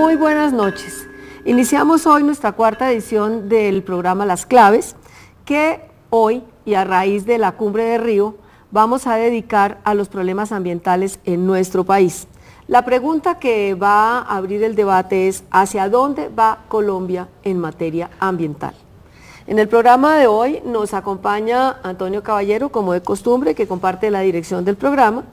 Muy buenas noches. Iniciamos hoy nuestra cuarta edición del programa Las Claves, que hoy, y a raíz de la Cumbre de Río, vamos a dedicar a los problemas ambientales en nuestro país. La pregunta que va a abrir el debate es: ¿hacia dónde va Colombia en materia ambiental? En el programa de hoy nos acompaña Antonio Caballero, como de costumbre, que comparte la dirección del programa,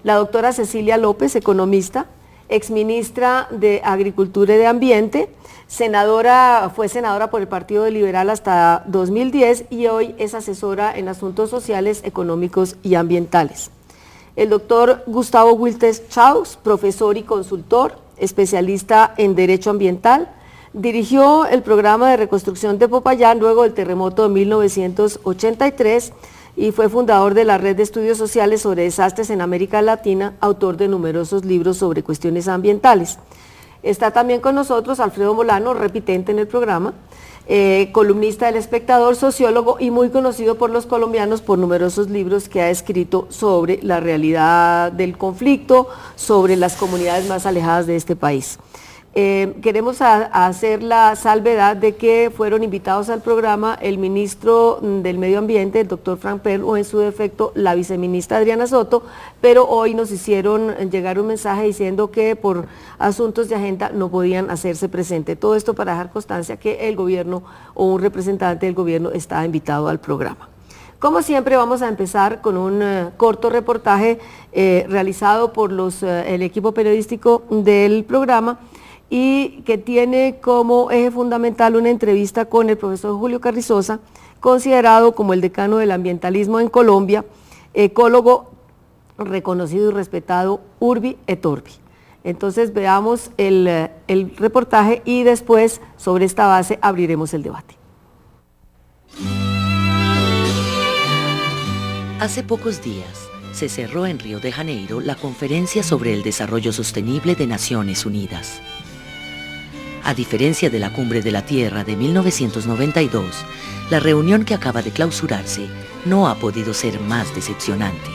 la doctora Cecilia López, economista, exministra de Agricultura y de Ambiente, fue senadora por el Partido Liberal hasta 2010 y hoy es asesora en asuntos sociales, económicos y ambientales. El doctor Gustavo Wiltes Chaus, profesor y consultor, especialista en Derecho Ambiental, dirigió el programa de reconstrucción de Popayán luego del terremoto de 1983 y fue fundador de la Red de Estudios Sociales sobre Desastres en América Latina, autor de numerosos libros sobre cuestiones ambientales. Está también con nosotros Alfredo Molano, repitente en el programa, columnista del Espectador, sociólogo y muy conocido por los colombianos por numerosos libros que ha escrito sobre la realidad del conflicto, sobre las comunidades más alejadas de este país. Queremos hacer la salvedad de que fueron invitados al programa el ministro del Medio Ambiente, el doctor Frank Pell, o en su defecto la viceministra Adriana Soto, pero hoy nos hicieron llegar un mensaje diciendo que por asuntos de agenda no podían hacerse presente. Todo esto para dejar constancia que el gobierno o un representante del gobierno está invitado al programa. Como siempre, vamos a empezar con un corto reportaje realizado por el equipo periodístico del programa, y que tiene como eje fundamental una entrevista con el profesor Julio Carrizosa, considerado como el decano del ambientalismo en Colombia, ecólogo reconocido y respetado urbi et orbi. Entonces veamos el reportaje y después sobre esta base abriremos el debate. Hace pocos días se cerró en Río de Janeiro la Conferencia sobre el Desarrollo Sostenible de Naciones Unidas. A diferencia de la Cumbre de la Tierra de 1992, la reunión que acaba de clausurarse no ha podido ser más decepcionante.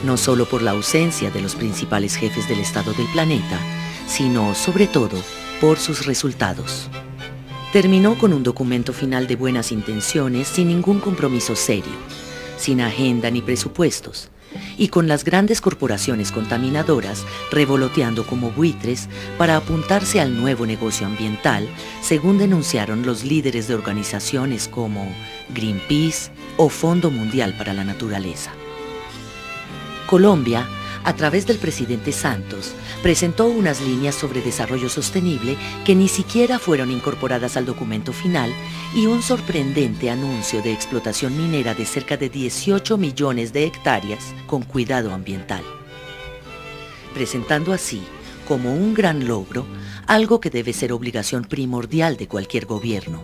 No solo por la ausencia de los principales jefes del Estado del planeta, sino, sobre todo, por sus resultados. Terminó con un documento final de buenas intenciones sin ningún compromiso serio, sin agenda ni presupuestos, y con las grandes corporaciones contaminadoras revoloteando como buitres para apuntarse al nuevo negocio ambiental, según denunciaron los líderes de organizaciones como Greenpeace o Fondo Mundial para la Naturaleza. Colombia, a través del presidente Santos, presentó unas líneas sobre desarrollo sostenible que ni siquiera fueron incorporadas al documento final y un sorprendente anuncio de explotación minera de cerca de 18 millones de hectáreas con cuidado ambiental. Presentando así, como un gran logro, algo que debe ser obligación primordial de cualquier gobierno.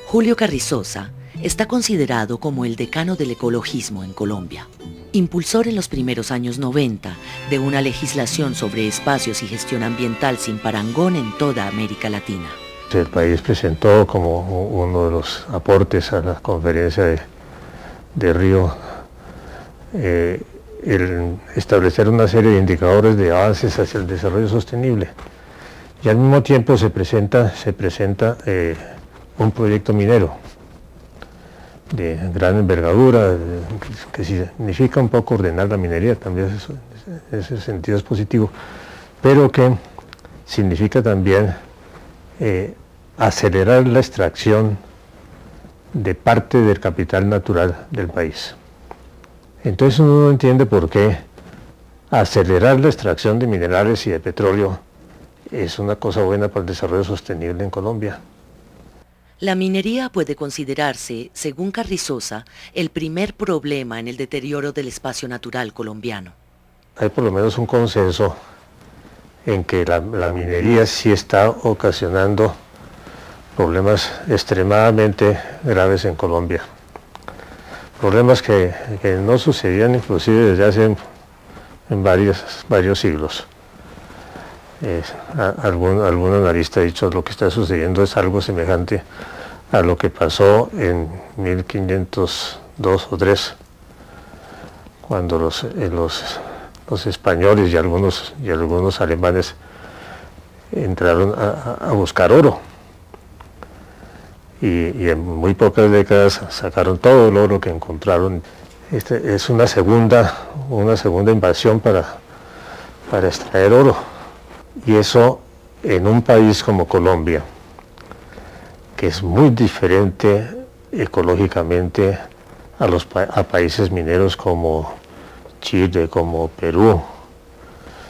Julio Carrizosa está considerado como el decano del ecologismo en Colombia. Impulsor en los primeros años 90 de una legislación sobre espacios y gestión ambiental sin parangón en toda América Latina. El país presentó como uno de los aportes a la conferencia de Río el establecer una serie de indicadores de avances hacia el desarrollo sostenible. Y al mismo tiempo se presenta un proyecto minero de gran envergadura, que significa un poco ordenar la minería, también en ese sentido es positivo, pero que significa también acelerar la extracción de parte del capital natural del país. Entonces uno no entiende por qué acelerar la extracción de minerales y de petróleo es una cosa buena para el desarrollo sostenible en Colombia. La minería puede considerarse, según Carrizosa, el primer problema en el deterioro del espacio natural colombiano. Hay por lo menos un consenso en que la minería sí está ocasionando problemas extremadamente graves en Colombia. Problemas que no sucedían inclusive desde hace varios siglos. Algún analista ha dicho lo que está sucediendo es algo semejante a lo que pasó en 1502 o 3, cuando los españoles y algunos alemanes entraron a buscar oro. Y en muy pocas décadas sacaron todo el oro que encontraron. Es una segunda invasión para extraer oro. Y eso en un país como Colombia, que es muy diferente ecológicamente a países mineros como Chile, como Perú.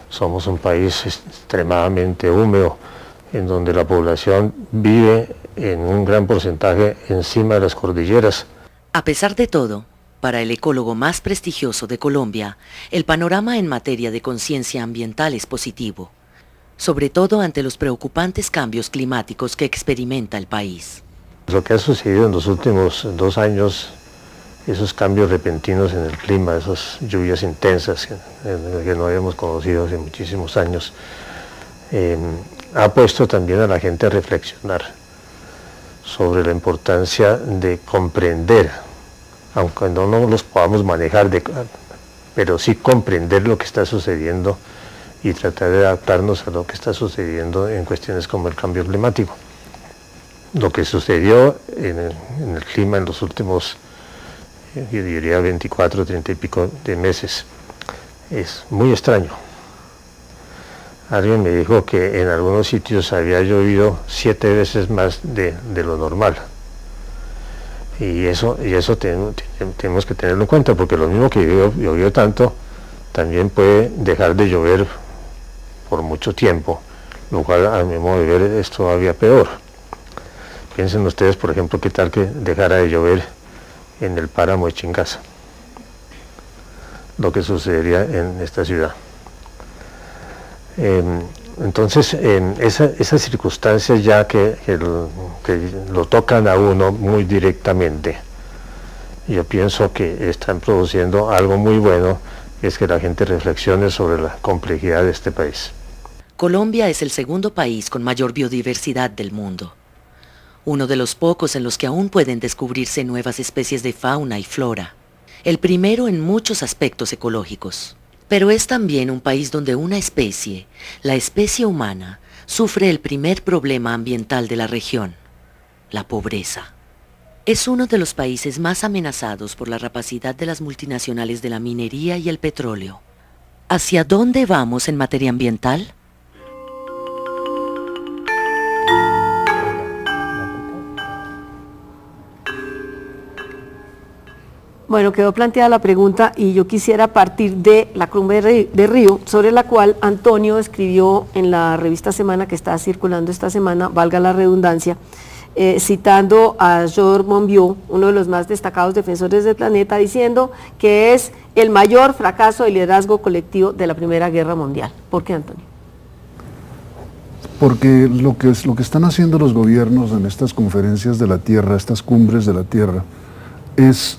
Somos un país extremadamente húmedo, en donde la población vive en un gran porcentaje encima de las cordilleras. A pesar de todo, para el ecólogo más prestigioso de Colombia, el panorama en materia de conciencia ambiental es positivo, sobre todo ante los preocupantes cambios climáticos que experimenta el país. Lo que ha sucedido en los últimos 2 años, esos cambios repentinos en el clima, esas lluvias intensas que no habíamos conocido hace muchísimos años, ha puesto también a la gente a reflexionar sobre la importancia de comprender, aunque no los podamos manejar, pero sí comprender lo que está sucediendo y tratar de adaptarnos a lo que está sucediendo en cuestiones como el cambio climático. Lo que sucedió en el clima en los últimos, yo diría 24, 30 y pico de meses, es muy extraño. Alguien me dijo que en algunos sitios había llovido 7 veces más de lo normal. Y eso tenemos que tenerlo en cuenta, porque lo mismo que llovió tanto, también puede dejar de llover por mucho tiempo, lo cual a mi modo de ver es todavía peor. Piensen ustedes, por ejemplo, qué tal que dejara de llover en el páramo de Chingaza, lo que sucedería en esta ciudad. Entonces, esas circunstancias ya que lo tocan a uno muy directamente, yo pienso que están produciendo algo muy bueno, es que la gente reflexione sobre la complejidad de este país. Colombia es el segundo país con mayor biodiversidad del mundo, uno de los pocos en los que aún pueden descubrirse nuevas especies de fauna y flora, el primero en muchos aspectos ecológicos. Pero es también un país donde una especie, la especie humana, sufre el primer problema ambiental de la región, la pobreza. Es uno de los países más amenazados por la rapacidad de las multinacionales de la minería y el petróleo. ¿Hacia dónde vamos en materia ambiental? Bueno, quedó planteada la pregunta y yo quisiera partir de la cumbre de Río, sobre la cual Antonio escribió en la revista Semana, que está circulando esta semana, valga la redundancia, citando a Georges Monbiot, uno de los más destacados defensores del planeta, diciendo que es el mayor fracaso del liderazgo colectivo de la Primera Guerra Mundial. ¿Por qué, Antonio? Porque lo que están haciendo los gobiernos en estas conferencias de la Tierra, estas cumbres de la Tierra, es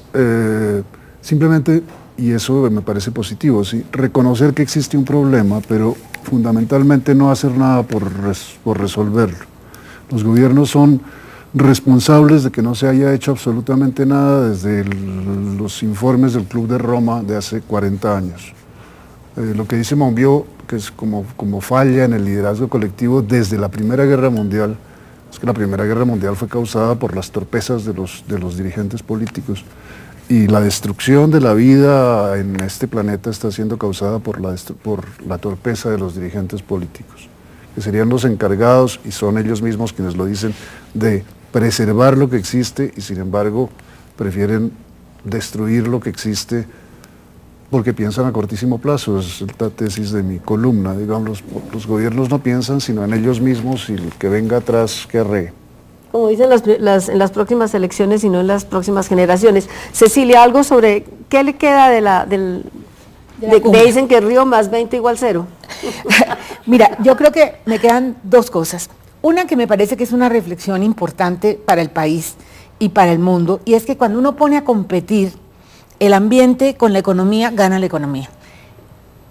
simplemente, y eso me parece positivo, ¿sí?, reconocer que existe un problema, pero fundamentalmente no hacer nada por resolverlo. Los gobiernos son responsables de que no se haya hecho absolutamente nada desde los informes del Club de Roma de hace 40 años. Lo que dice Monbiot, que es como falla en el liderazgo colectivo desde la Primera Guerra Mundial, es que la Primera Guerra Mundial fue causada por las torpezas de los dirigentes políticos, y la destrucción de la vida en este planeta está siendo causada por la torpeza de los dirigentes políticos, que serían los encargados, y son ellos mismos quienes lo dicen, de preservar lo que existe, y sin embargo prefieren destruir lo que existe porque piensan a cortísimo plazo. Es la tesis de mi columna, digamos, los gobiernos no piensan sino en ellos mismos, y el que venga atrás que arree. Como dicen en las próximas elecciones y no en las próximas generaciones. Cecilia, algo sobre qué le queda dicen que Río más 20 igual 0. Mira, yo creo que me quedan 2 cosas. Una que me parece que es una reflexión importante para el país y para el mundo, y es que cuando uno pone a competir el ambiente con la economía, gana la economía.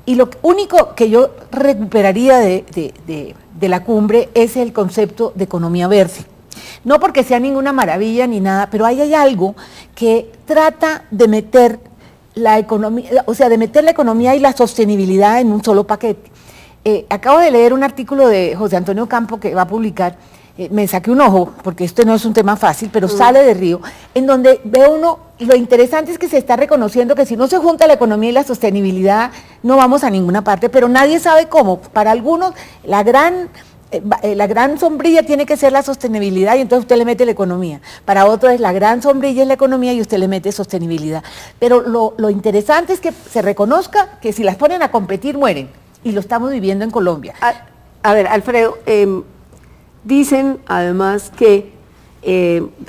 Y lo único que yo recuperaría de la cumbre es el concepto de economía verde. No porque sea ninguna maravilla ni nada, pero ahí hay algo que trata de meter la economía, o sea, de meter la economía y la sostenibilidad en un solo paquete. Acabo de leer un artículo de José Antonio Campo que va a publicar, me saqué un ojo, porque este no es un tema fácil, pero sale de Río, en donde ve uno, lo interesante es que se está reconociendo que si no se junta la economía y la sostenibilidad, no vamos a ninguna parte, pero nadie sabe cómo. Para algunos, la gran sombrilla tiene que ser la sostenibilidad y entonces usted le mete la economía. Para otros es la gran sombrilla es la economía y usted le mete sostenibilidad. Pero lo interesante es que se reconozca que si las ponen a competir, mueren. Y lo estamos viviendo en Colombia. A ver, Alfredo, dicen además que,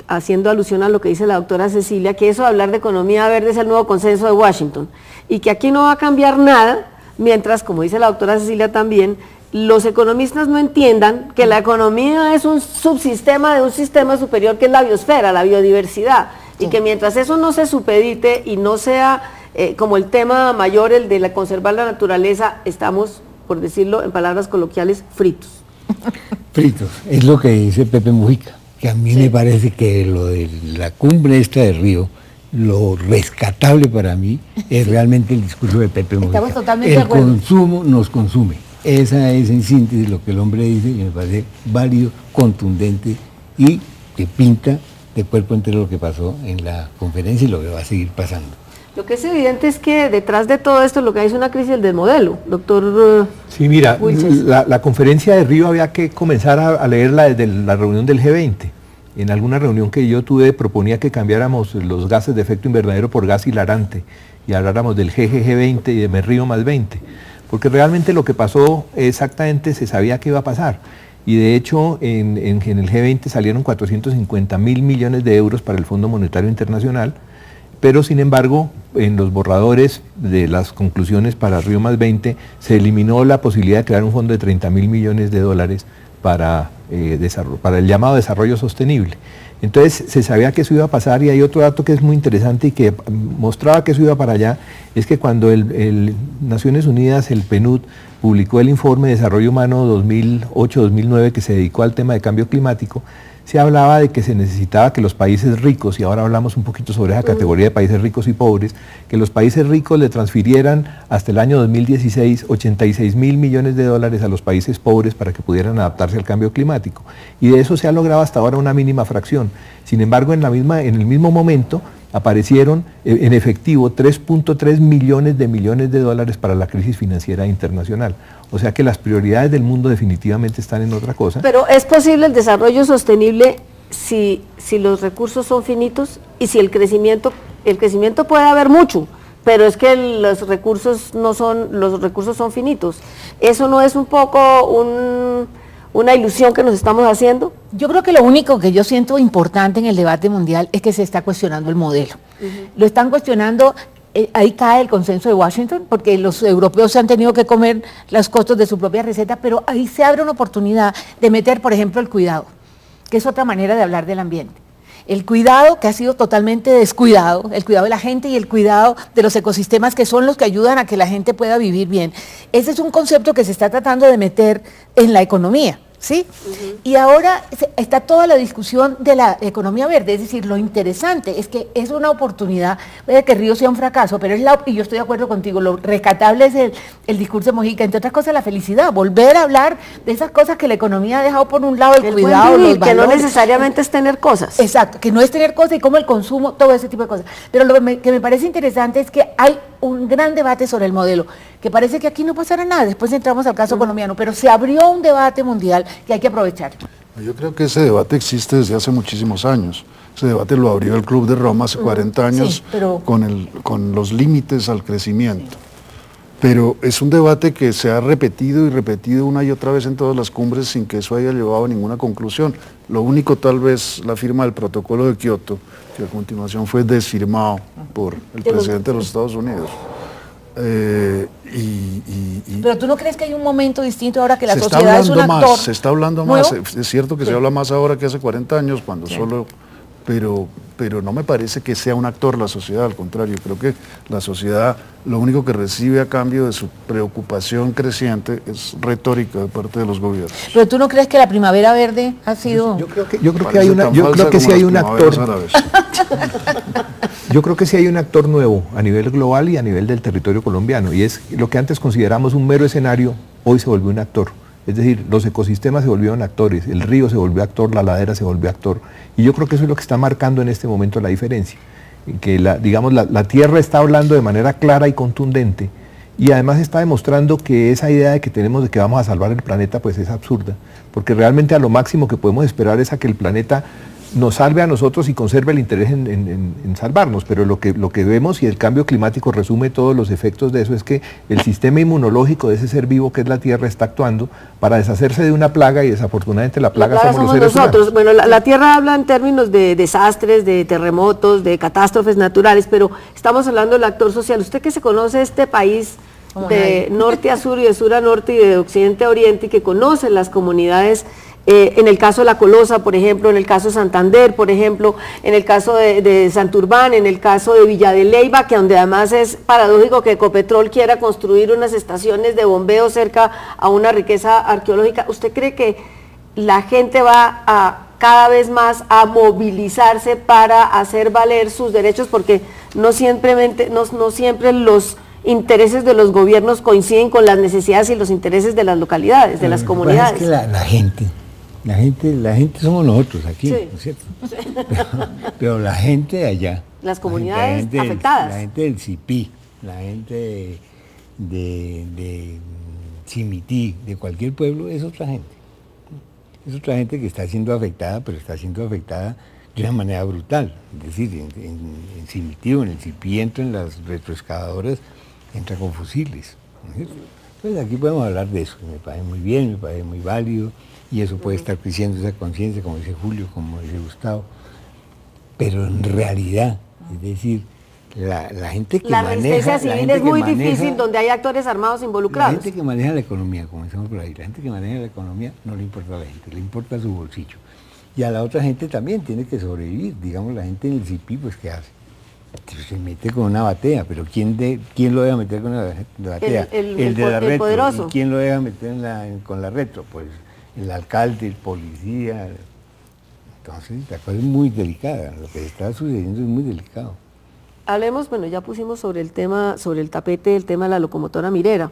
haciendo alusión a lo que dice la doctora Cecilia, que eso de hablar de economía verde es el nuevo consenso de Washington y que aquí no va a cambiar nada, mientras, como dice la doctora Cecilia también, los economistas no entiendan que la economía es un subsistema de un sistema superior que es la biosfera, la biodiversidad, y que mientras eso no se supedite y no sea como el tema mayor, el de conservar la naturaleza, estamos, por decirlo en palabras coloquiales, fritos. Fritos, es lo que dice Pepe Mujica, que a mí me parece que lo de la cumbre esta de Río, lo rescatable para mí es realmente el discurso de Pepe Mujica. Estamos totalmente de acuerdo. El consumo nos consume. Esa es en síntesis lo que el hombre dice y me parece válido, contundente y que pinta de cuerpo entero lo que pasó en la conferencia y lo que va a seguir pasando. Lo que es evidente es que detrás de todo esto lo que hay es una crisis del modelo, doctor. Sí, mira, la conferencia de Río había que comenzar a leerla desde la reunión del G20. En alguna reunión que yo tuve proponía que cambiáramos los gases de efecto invernadero por gas hilarante y habláramos del GGG20 y de Me Río más 20, porque realmente lo que pasó exactamente se sabía que iba a pasar. Y de hecho en el G20 salieron 450.000 millones de euros para el Fondo Monetario Internacional, pero sin embargo en los borradores de las conclusiones para Río más 20 se eliminó la posibilidad de crear un fondo de 30.000 millones de dólares para el llamado desarrollo sostenible. Entonces se sabía que eso iba a pasar y hay otro dato que es muy interesante y que mostraba que eso iba para allá, es que cuando Naciones Unidas, el PNUD, publicó el informe de Desarrollo Humano 2008-2009 que se dedicó al tema de cambio climático, se hablaba de que se necesitaba que los países ricos, y ahora hablamos un poquito sobre esa categoría de países ricos y pobres, que los países ricos le transfirieran hasta el año 2016 86.000 millones de dólares a los países pobres para que pudieran adaptarse al cambio climático. Y de eso se ha logrado hasta ahora una mínima fracción. Sin embargo, en el mismo momento aparecieron en efectivo 3.3 millones de dólares para la crisis financiera internacional. O sea que las prioridades del mundo definitivamente están en otra cosa. Pero ¿es posible el desarrollo sostenible si los recursos son finitos y si el crecimiento puede haber mucho, pero es que los recursos son finitos? ¿Eso no es un poco una ilusión que nos estamos haciendo? Yo creo que lo único que yo siento importante en el debate mundial es que se está cuestionando el modelo. Lo están cuestionando, ahí cae el consenso de Washington, porque los europeos se han tenido que comer los costos de su propia receta, pero ahí se abre una oportunidad de meter, por ejemplo, el cuidado, que es otra manera de hablar del ambiente. El cuidado que ha sido totalmente descuidado, el cuidado de la gente y el cuidado de los ecosistemas que son los que ayudan a que la gente pueda vivir bien. Ese es un concepto que se está tratando de meter en la economía, ¿sí? Y ahora está toda la discusión de la economía verde, es decir, lo interesante es que es una oportunidad, puede que Río sea un fracaso, pero y yo estoy de acuerdo contigo, lo rescatable es el discurso de Mujica, entre otras cosas la felicidad, volver a hablar de esas cosas que la economía ha dejado por un lado, el cuidado, vivir, los valores. que no necesariamente es tener cosas. Exacto, que no es tener cosas y como el consumo, todo ese tipo de cosas. Pero lo que me parece interesante es que hay un gran debate sobre el modelo, que parece que aquí no pasará nada, después entramos al caso colombiano, pero se abrió un debate mundial que hay que aprovechar. Yo creo que ese debate existe desde hace muchísimos años. Ese debate lo abrió el Club de Roma hace 40 años, sí, pero con los límites al crecimiento. Sí. Pero es un debate que se ha repetido y repetido una y otra vez en todas las cumbres sin que eso haya llevado a ninguna conclusión. Lo único tal vez la firma del protocolo de Kioto, que a continuación fue desfirmado por el presidente de los Estados Unidos. Pero tú no crees que hay un momento distinto ahora que la sociedad es un actor. Se está hablando más, es cierto que se habla más ahora que hace 40 años, cuando solo, pero no me parece que sea un actor la sociedad, al contrario, creo que la sociedad lo único que recibe a cambio de su preocupación creciente es retórica de parte de los gobiernos. Pero tú no crees que la primavera verde ha sido... Yo creo que sí hay un actor. Yo creo que sí hay un actor nuevo a nivel global y a nivel del territorio colombiano, y es lo que antes consideramos un mero escenario, hoy se volvió un actor. Es decir, los ecosistemas se volvieron actores, el río se volvió actor, la ladera se volvió actor, y yo creo que eso es lo que está marcando en este momento la diferencia, que la tierra está hablando de manera clara y contundente, y además está demostrando que esa idea de que tenemos de que vamos a salvar el planeta pues es absurda, porque realmente a lo máximo que podemos esperar es a que el planeta nos salve a nosotros y conserve el interés en salvarnos, pero lo que vemos, y el cambio climático resume todos los efectos de eso, es que el sistema inmunológico de ese ser vivo que es la Tierra está actuando para deshacerse de una plaga, y desafortunadamente la plaga somos los seres nosotros. humanos. Bueno, la Tierra habla en términos de desastres, de terremotos, de catástrofes naturales, pero estamos hablando del actor social. Usted que se conoce este país de norte a sur y de sur a norte y de occidente a oriente, y que conoce las comunidades, en el caso de La Colosa, por ejemplo, en el caso de Santander, por ejemplo, en el caso de Santurbán, en el caso de Villa de Leyva, que donde además es paradójico que Ecopetrol quiera construir unas estaciones de bombeo cerca a una riqueza arqueológica. ¿Usted cree que la gente va a cada vez más a movilizarse para hacer valer sus derechos? Porque no siempre los intereses de los gobiernos coinciden con las necesidades y los intereses de las localidades, de las comunidades. Es que la gente somos nosotros aquí, sí, ¿no es cierto? Pero la gente de allá, las comunidades afectadas, la gente del Cipí, la gente de Cimití, de cualquier pueblo, es otra gente. Es otra gente que está siendo afectada, pero está siendo afectada de una manera brutal. Es decir, en Cimití o en el Cipí entran las retroexcavadoras, entran con fusiles, ¿no es cierto? Pues aquí podemos hablar de eso, que me parece muy bien, me parece muy válido, y eso puede estar creciendo esa conciencia, como dice Julio, como dice Gustavo, pero en realidad, es decir, la gente que maneja... La resistencia civil es muy difícil donde hay actores armados involucrados. La gente que maneja la economía, como decimos por ahí, la gente que maneja la economía no le importa a la gente, le importa su bolsillo. Y a la otra gente también tiene que sobrevivir, digamos, la gente en el CIPI, pues ¿qué hace? Se mete con una batea, pero ¿quién lo deja meter con una batea? El de la retro. Poderoso. ¿Y quién lo deja meter con la retro? Pues el alcalde, el policía. Entonces la cosa es muy delicada, lo que está sucediendo es muy delicado. Hablemos, bueno, ya pusimos sobre el tema, sobre el tapete, el tema de la locomotora minera,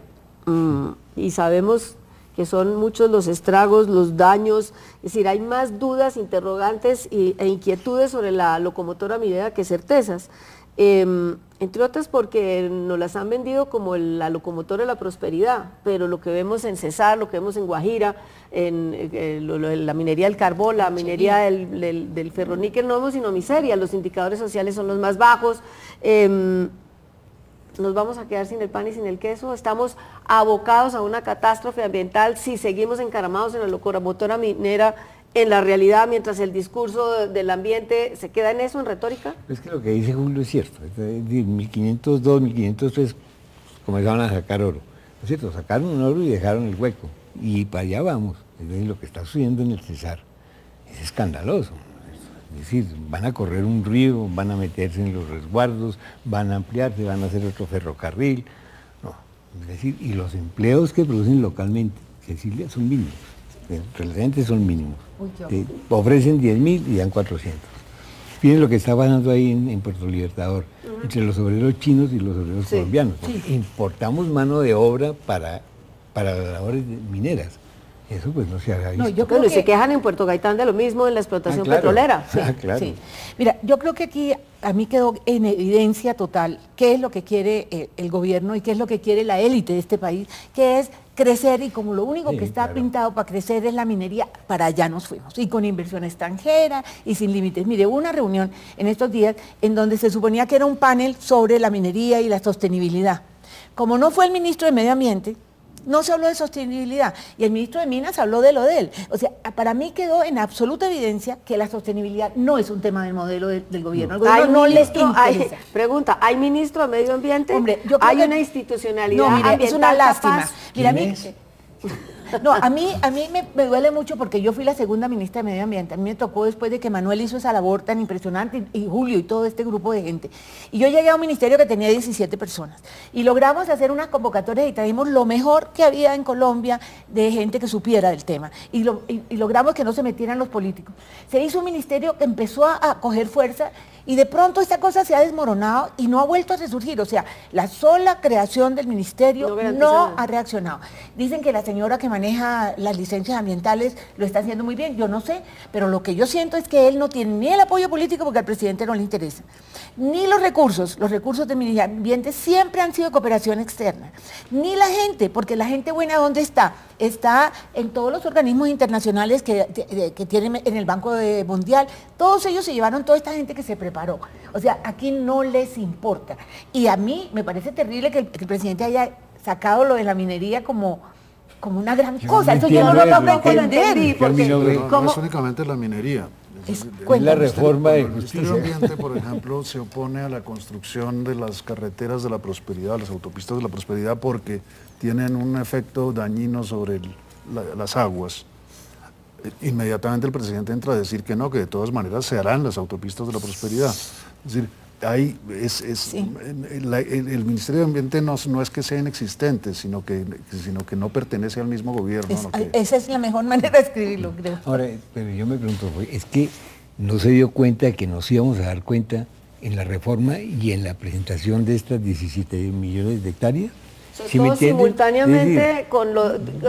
y sabemos que son muchos los estragos, los daños, es decir, hay más dudas, interrogantes e inquietudes sobre la locomotora minera que certezas, entre otras porque nos las han vendido como la locomotora de la prosperidad, pero lo que vemos en Cesar, lo que vemos en Guajira, en la minería del carbón, la minería del ferroníquel, no vemos sino miseria, los indicadores sociales son los más bajos, nos vamos a quedar sin el pan y sin el queso, estamos abocados a una catástrofe ambiental si seguimos encaramados en la locomotora minera en la realidad, mientras el discurso del ambiente se queda en eso, en retórica. Es que lo que dice Julio es cierto, es decir, 1502, 1503 comenzaron a sacar oro, ¿no es cierto? Sacaron un oro y dejaron el hueco, y para allá vamos. Es decir, lo que está sucediendo en el Cesar es escandaloso. Es decir, van a correr un río, van a meterse en los resguardos, van a ampliarse, van a hacer otro ferrocarril. No, es decir, y los empleos que producen localmente, Cecilia, son mínimos, realmente son mínimos. Ofrecen 10.000 y dan 400. Miren lo que está pasando ahí en Puerto Libertador, entre los obreros chinos y los obreros colombianos. Importamos mano de obra para las labores mineras. Eso pues no se haga visto. No, yo creo que se quejan en Puerto Gaitán de lo mismo en la explotación petrolera. Sí, claro. Sí. Mira, yo creo que aquí a mí quedó en evidencia total qué es lo que quiere el gobierno y qué es lo que quiere la élite de este país, que es crecer, y como lo único que está pintado para crecer es la minería, para allá nos fuimos, y con inversión extranjera y sin límites. Mire, hubo una reunión en estos días en donde se suponía que era un panel sobre la minería y la sostenibilidad. Como no fue el ministro de Medio Ambiente, no se habló de sostenibilidad, y el ministro de Minas habló de lo de él. O sea, para mí quedó en absoluta evidencia que la sostenibilidad no es un tema del modelo del gobierno. Al gobierno no les interesa. Pregunta, ¿hay ministro de Medio Ambiente? Hombre, yo creo ¿hay que una institucionalidad ambiental? Es una lástima. Mira, No, a mí me duele mucho porque yo fui la segunda ministra de Medio Ambiente. A mí me tocó después de que Manuel hizo esa labor tan impresionante, y Julio y todo este grupo de gente. Y yo llegué a un ministerio que tenía 17 personas. Y logramos hacer unas convocatorias y trajimos lo mejor que había en Colombia de gente que supiera del tema. Y logramos que no se metieran los políticos. Se hizo un ministerio que empezó a coger fuerza, Y de pronto esta cosa se ha desmoronado y no ha vuelto a resurgir. O sea, la sola creación del ministerio no ha reaccionado. Dicen que la señora que maneja las licencias ambientales lo está haciendo muy bien, yo no sé, pero lo que yo siento es que él no tiene ni el apoyo político porque al presidente no le interesa, ni los recursos del Ministerio de Ambiente siempre han sido de cooperación externa, ni la gente, porque la gente buena ¿dónde está? Está en todos los organismos internacionales que tienen en el Banco Mundial, todos ellos se llevaron toda esta gente que se preparó. O sea, aquí no les importa. Y a mí me parece terrible que el presidente haya sacado lo de la minería como una gran cosa. Eso yo no lo logro entender. No es únicamente la minería. Es la reforma de justicia. El Ministerio de Ambiente, por ejemplo, se opone a la construcción de las carreteras de la prosperidad, las autopistas de la prosperidad, porque tienen un efecto dañino sobre las aguas. Inmediatamente el presidente entra a decir que no, que de todas maneras se harán las autopistas de la prosperidad. Es decir, el Ministerio de Ambiente no es que sea inexistente, sino que no pertenece al mismo gobierno. Esa es la mejor manera de escribirlo, creo. Ahora, pero yo me pregunto, es que no se dio cuenta de que nos íbamos a dar cuenta en la reforma y en la presentación de estas 17 millones de hectáreas. ¿Sí todos simultáneamente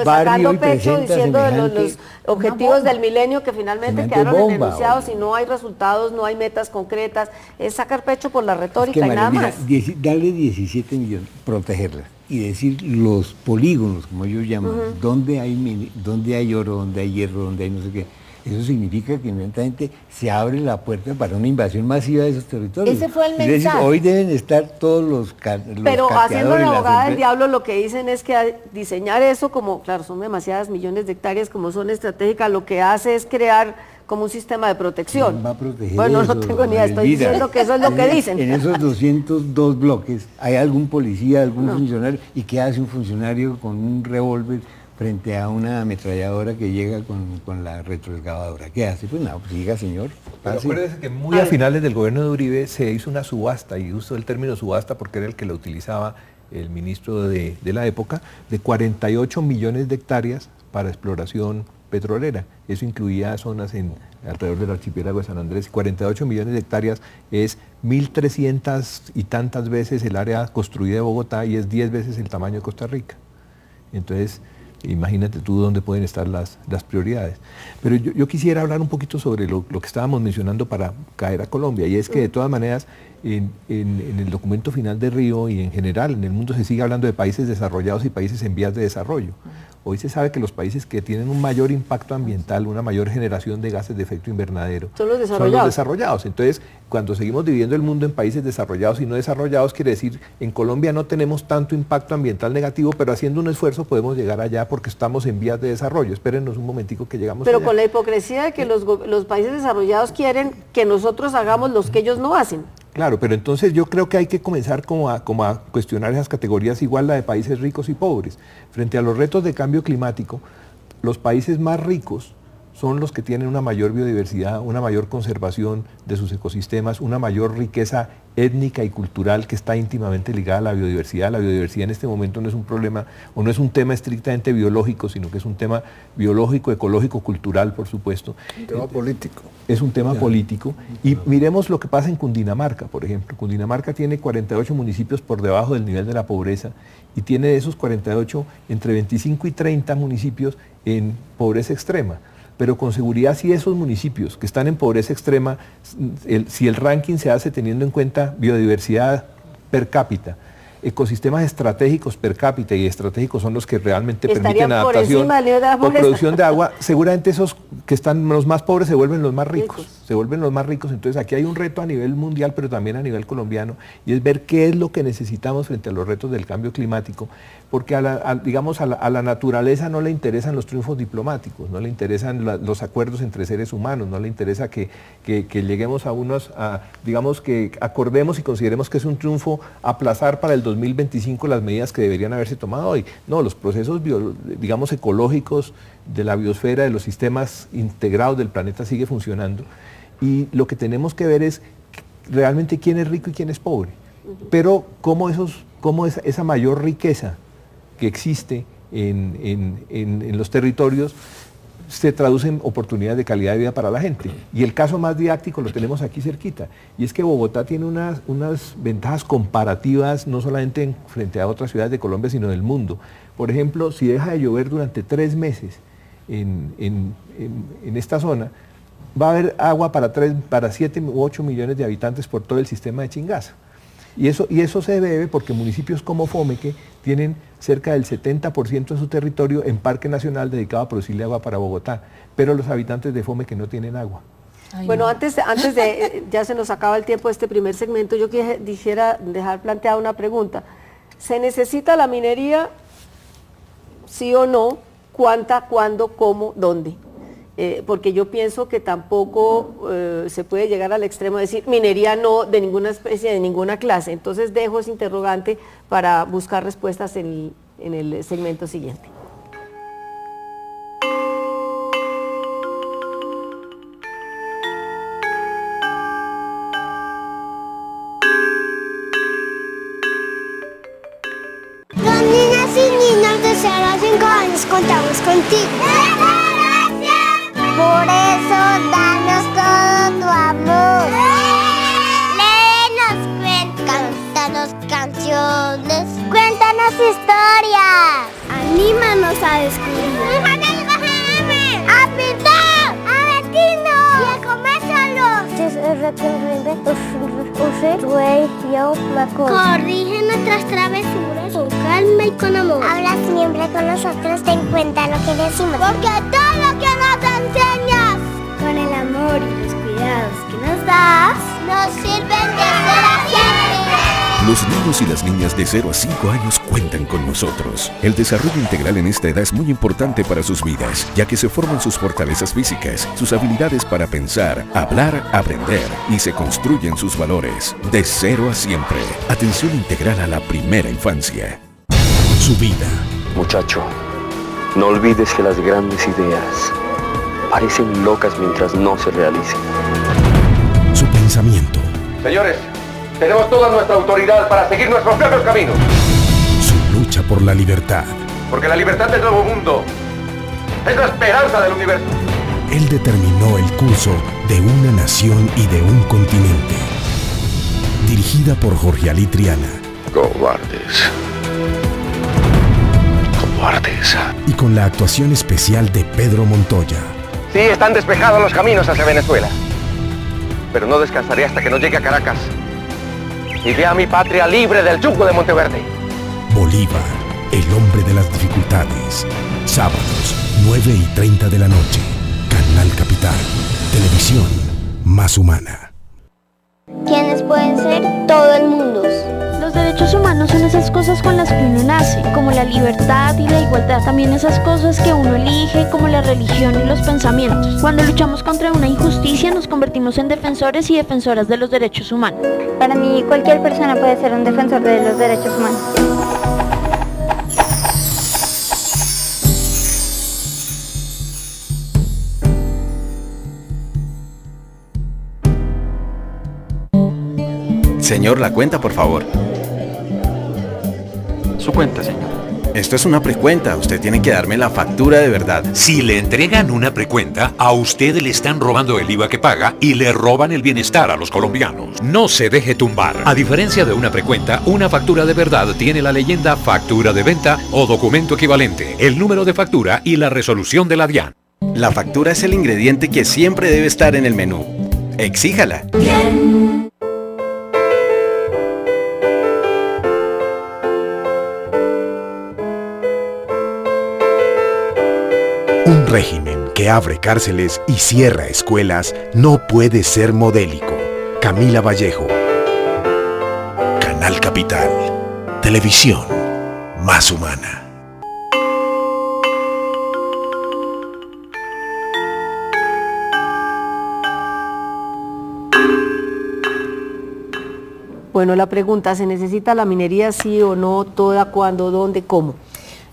sacando pecho diciendo de los objetivos del milenio que finalmente quedaron enunciados y no hay resultados, no hay metas concretas, es sacar pecho por la retórica y nada más. Darle 17 millones, protegerlas y decir los polígonos, como ellos llaman, donde hay oro, donde hay hierro, donde hay no sé qué. Eso significa que inmediatamente se abre la puerta para una invasión masiva de esos territorios. Ese fue el mensaje. Es decir, hoy deben estar todos los Pero haciendo la abogada del diablo, lo que dicen es que diseñar eso, como, claro, son demasiadas millones de hectáreas, como son estratégicas, lo que hace es crear como un sistema de protección. ¿Quién va a proteger bueno, eso? No tengo ni idea, estoy diciendo que eso es lo que dicen. En esos 202 bloques, ¿hay algún policía, algún funcionario? ¿Y qué hace un funcionario con un revólver frente a una ametralladora que llega con la retroexcavadora? ¿Qué hace? Pues nada, pues diga, señor. Pero acuérdese que muy a finales del gobierno de Uribe se hizo una subasta, y usó el término subasta porque era el que lo utilizaba el ministro de la época, de 48 millones de hectáreas para exploración petrolera. Eso incluía zonas alrededor del archipiélago de San Andrés. 48 millones de hectáreas es 1.300 y tantas veces el área construida de Bogotá y es 10 veces el tamaño de Costa Rica. Entonces, imagínate tú dónde pueden estar las prioridades. Pero yo quisiera hablar un poquito sobre lo que estábamos mencionando para caer a Colombia, y es que de todas maneras en el documento final de Río y en general en el mundo se sigue hablando de países desarrollados y países en vías de desarrollo. Hoy se sabe que los países que tienen un mayor impacto ambiental, una mayor generación de gases de efecto invernadero, son los desarrollados. Entonces, cuando seguimos dividiendo el mundo en países desarrollados y no desarrollados, quiere decir, en Colombia no tenemos tanto impacto ambiental negativo, pero haciendo un esfuerzo podemos llegar allá porque estamos en vías de desarrollo. Espérenos un momentico que llegamos Pero allá. Con la hipocresía de que los países desarrollados quieren que nosotros hagamos los que ellos no hacen. Claro, pero entonces yo creo que hay que comenzar como a cuestionar esas categorías, igual la de países ricos y pobres. Frente a los retos de cambio climático, los países más ricos son los que tienen una mayor biodiversidad, una mayor conservación de sus ecosistemas, una mayor riqueza étnica y cultural que está íntimamente ligada a la biodiversidad. La biodiversidad en este momento no es un problema o no es un tema estrictamente biológico, sino que es un tema biológico, ecológico, cultural, por supuesto. Un tema político. Es un tema político. Y miremos lo que pasa en Cundinamarca, por ejemplo. Cundinamarca tiene 48 municipios por debajo del nivel de la pobreza y tiene de esos 48 entre 25 y 30 municipios en pobreza extrema. Pero con seguridad si esos municipios que están en pobreza extrema, si el ranking se hace teniendo en cuenta biodiversidad per cápita, ecosistemas estratégicos per cápita, y estratégicos son los que realmente permiten adaptación o producción de agua, seguramente esos que están los más pobres se vuelven los más ricos, entonces aquí hay un reto a nivel mundial, pero también a nivel colombiano, y es ver qué es lo que necesitamos frente a los retos del cambio climático, porque a la naturaleza no le interesan los triunfos diplomáticos, no le interesan los acuerdos entre seres humanos, no le interesa que lleguemos digamos que acordemos y consideremos que es un triunfo aplazar para el 2025 las medidas que deberían haberse tomado hoy. No, los procesos, digamos, ecológicos de la biosfera, de los sistemas integrados del planeta sigue funcionando, y lo que tenemos que ver es realmente quién es rico y quién es pobre, pero cómo esa mayor riqueza que existe en los territorios se traduce en oportunidades de calidad de vida para la gente. Y el caso más didáctico lo tenemos aquí cerquita, y es que Bogotá tiene unas ventajas comparativas no solamente frente a otras ciudades de Colombia, sino del mundo. Por ejemplo, si deja de llover durante 3 meses en esta zona, va a haber agua para 7 u 8 millones de habitantes por todo el sistema de Chingaza. Y eso se debe porque municipios como Fomeque tienen cerca del 70% en su territorio en Parque Nacional dedicado a producirle agua para Bogotá, pero los habitantes de Fomeque no tienen agua. Ay, bueno, no. antes de, ya se nos acaba el tiempo de este primer segmento, yo quisiera dejar planteada una pregunta. ¿Se necesita la minería, sí o no? ¿Cuánta, cuándo, cómo, dónde? Porque yo pienso que tampoco se puede llegar al extremo de decir minería no de ninguna especie, de ninguna clase. Entonces dejo ese interrogante para buscar respuestas en el segmento siguiente. Los niñas y niños de 0 a 5 años contamos contigo. Por eso, danos todo tu amor. Léenos cuentos, cántanos canciones, cuéntanos historias. Anímanos a descubrir. ¡A pintar! ¡A vestirnos! ¡Y a comer solos! Corrige nuestras travesuras con calma y con amor. Habla siempre con nosotros, ten en cuenta lo que decimos. Porque todo lo que nos enseñas, con el amor y los cuidados que nos das, nos sirven de ser siempre. Los niños y las niñas de 0 a 5 años cuentan con nosotros. El desarrollo integral en esta edad es muy importante para sus vidas, ya que se forman sus fortalezas físicas, sus habilidades para pensar, hablar, aprender y se construyen sus valores. De 0 a siempre. Atención integral a la primera infancia. Su vida. Muchacho, no olvides que las grandes ideas parecen locas mientras no se realicen. Su pensamiento. Señores, tenemos toda nuestra autoridad para seguir nuestros propios caminos. Su lucha por la libertad. Porque la libertad del nuevo mundo es la esperanza del universo. Él determinó el curso de una nación y de un continente. Dirigida por Jorge Ali Triana. Cobardes. Cobardes. Y con la actuación especial de Pedro Montoya. Sí, están despejados los caminos hacia Venezuela. Pero no descansaré hasta que no llegue a Caracas y vea a mi patria libre del yugo de Monteverde. Bolívar, el hombre de las dificultades. Sábados, 9:30 de la noche. Canal Capital. Televisión más humana. ¿Quiénes pueden ser? Todo el mundo. Los derechos humanos son esas cosas con las que uno nace, como la libertad y la igualdad, también esas cosas que uno elige, como la religión y los pensamientos. Cuando luchamos contra una injusticia nos convertimos en defensores y defensoras de los derechos humanos. Para mí, cualquier persona puede ser un defensor de los derechos humanos. Señor, la cuenta, por favor. Su cuenta, señor. Esto es una precuenta, usted tiene que darme la factura de verdad. Si le entregan una precuenta, a usted le están robando el IVA que paga y le roban el bienestar a los colombianos. No se deje tumbar. A diferencia de una precuenta, una factura de verdad tiene la leyenda factura de venta o documento equivalente, el número de factura y la resolución de la DIAN. La factura es el ingrediente que siempre debe estar en el menú. Exíjala. Un régimen que abre cárceles y cierra escuelas no puede ser modélico. Camila Vallejo. Canal Capital. Televisión más humana. Bueno, la pregunta, ¿se necesita la minería sí o no? ¿Toda? ¿Cuándo? ¿Dónde? ¿Cómo?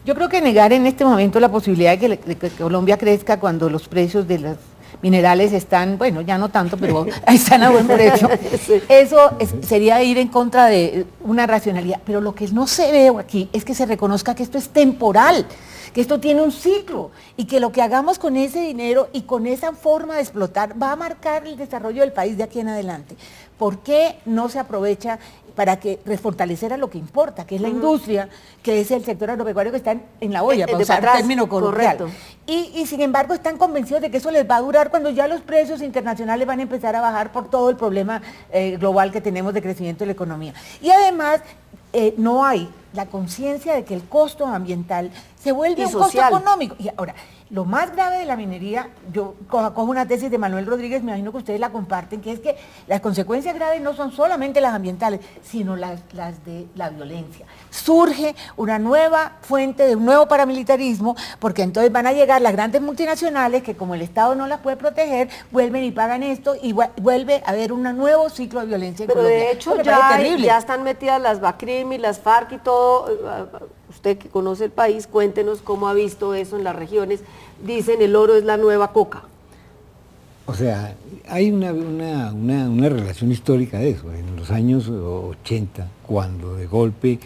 Yo creo que negar en este momento la posibilidad de que Colombia crezca cuando los precios de las minerales están, bueno, ya no tanto, pero están a buen precio. Sí. Eso sería ir en contra de una racionalidad. Pero lo que no se ve aquí es que se reconozca que esto es temporal, que esto tiene un ciclo y que lo que hagamos con ese dinero y con esa forma de explotar va a marcar el desarrollo del país de aquí en adelante. ¿Por qué no se aprovecha para que refortalecer a lo que importa, que es la industria, que es el sector agropecuario que está en la olla, para usar un término coloquial? Y sin embargo están convencidos de que eso les va a durar cuando ya los precios internacionales van a empezar a bajar por todo el problema global que tenemos de crecimiento de la economía. Y además no hay la conciencia de que el costo ambiental se vuelve un costo económico. Y ahora, lo más grave de la minería, yo cojo una tesis de Manuel Rodríguez, me imagino que ustedes la comparten, que es que las consecuencias graves no son solamente las ambientales, sino las de la violencia. Surge una nueva fuente de un nuevo paramilitarismo, porque entonces van a llegar las grandes multinacionales que como el Estado no las puede proteger, vuelven y pagan esto y vuelve a haber un nuevo ciclo de violencia en Colombia. Pero de hecho ya están metidas las BACRIM y las FARC y todo. Usted que conoce el país, cuéntenos cómo ha visto eso en las regiones. Dicen el oro es la nueva coca. O sea, hay una relación histórica de eso. En los años 80, cuando de golpe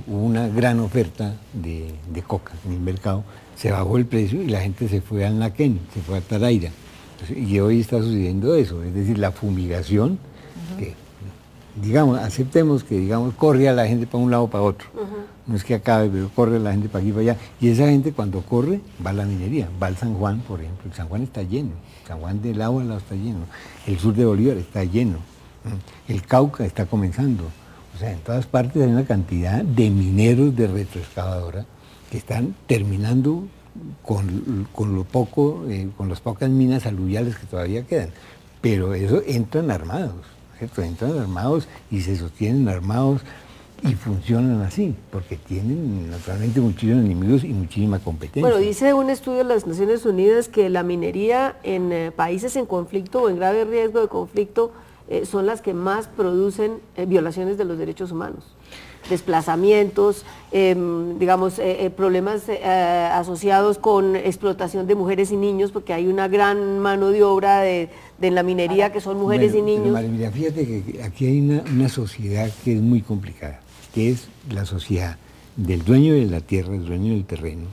hubo una gran oferta de coca en el mercado, se bajó el precio y la gente se fue al Naquén, se fue a Taraira. Y hoy está sucediendo eso, es decir, la fumigación, que digamos, aceptemos que corre a la gente para un lado o para otro. No es que acabe, pero corre la gente para aquí y para allá. Y esa gente cuando corre va a la minería, va al San Juan, por ejemplo. El San Juan está lleno, el San Juan del lado al lado está lleno, el sur de Bolívar está lleno, el Cauca está comenzando. O sea, en todas partes hay una cantidad de mineros de retroexcavadora que están terminando con lo poco, con las pocas minas aluviales que todavía quedan. Pero eso entran armados, ¿cierto? Entran armados y se sostienen armados y funcionan así, porque tienen naturalmente muchísimos enemigos y muchísima competencia. Bueno, dice un estudio de las Naciones Unidas que la minería en países en conflicto o en grave riesgo de conflicto son las que más producen violaciones de los derechos humanos, desplazamientos, problemas asociados con explotación de mujeres y niños, porque hay una gran mano de obra de la minería que son mujeres y niños. María, mira, fíjate que aquí hay una sociedad que es muy complicada, que es la sociedad del dueño de la tierra, el dueño del terreno,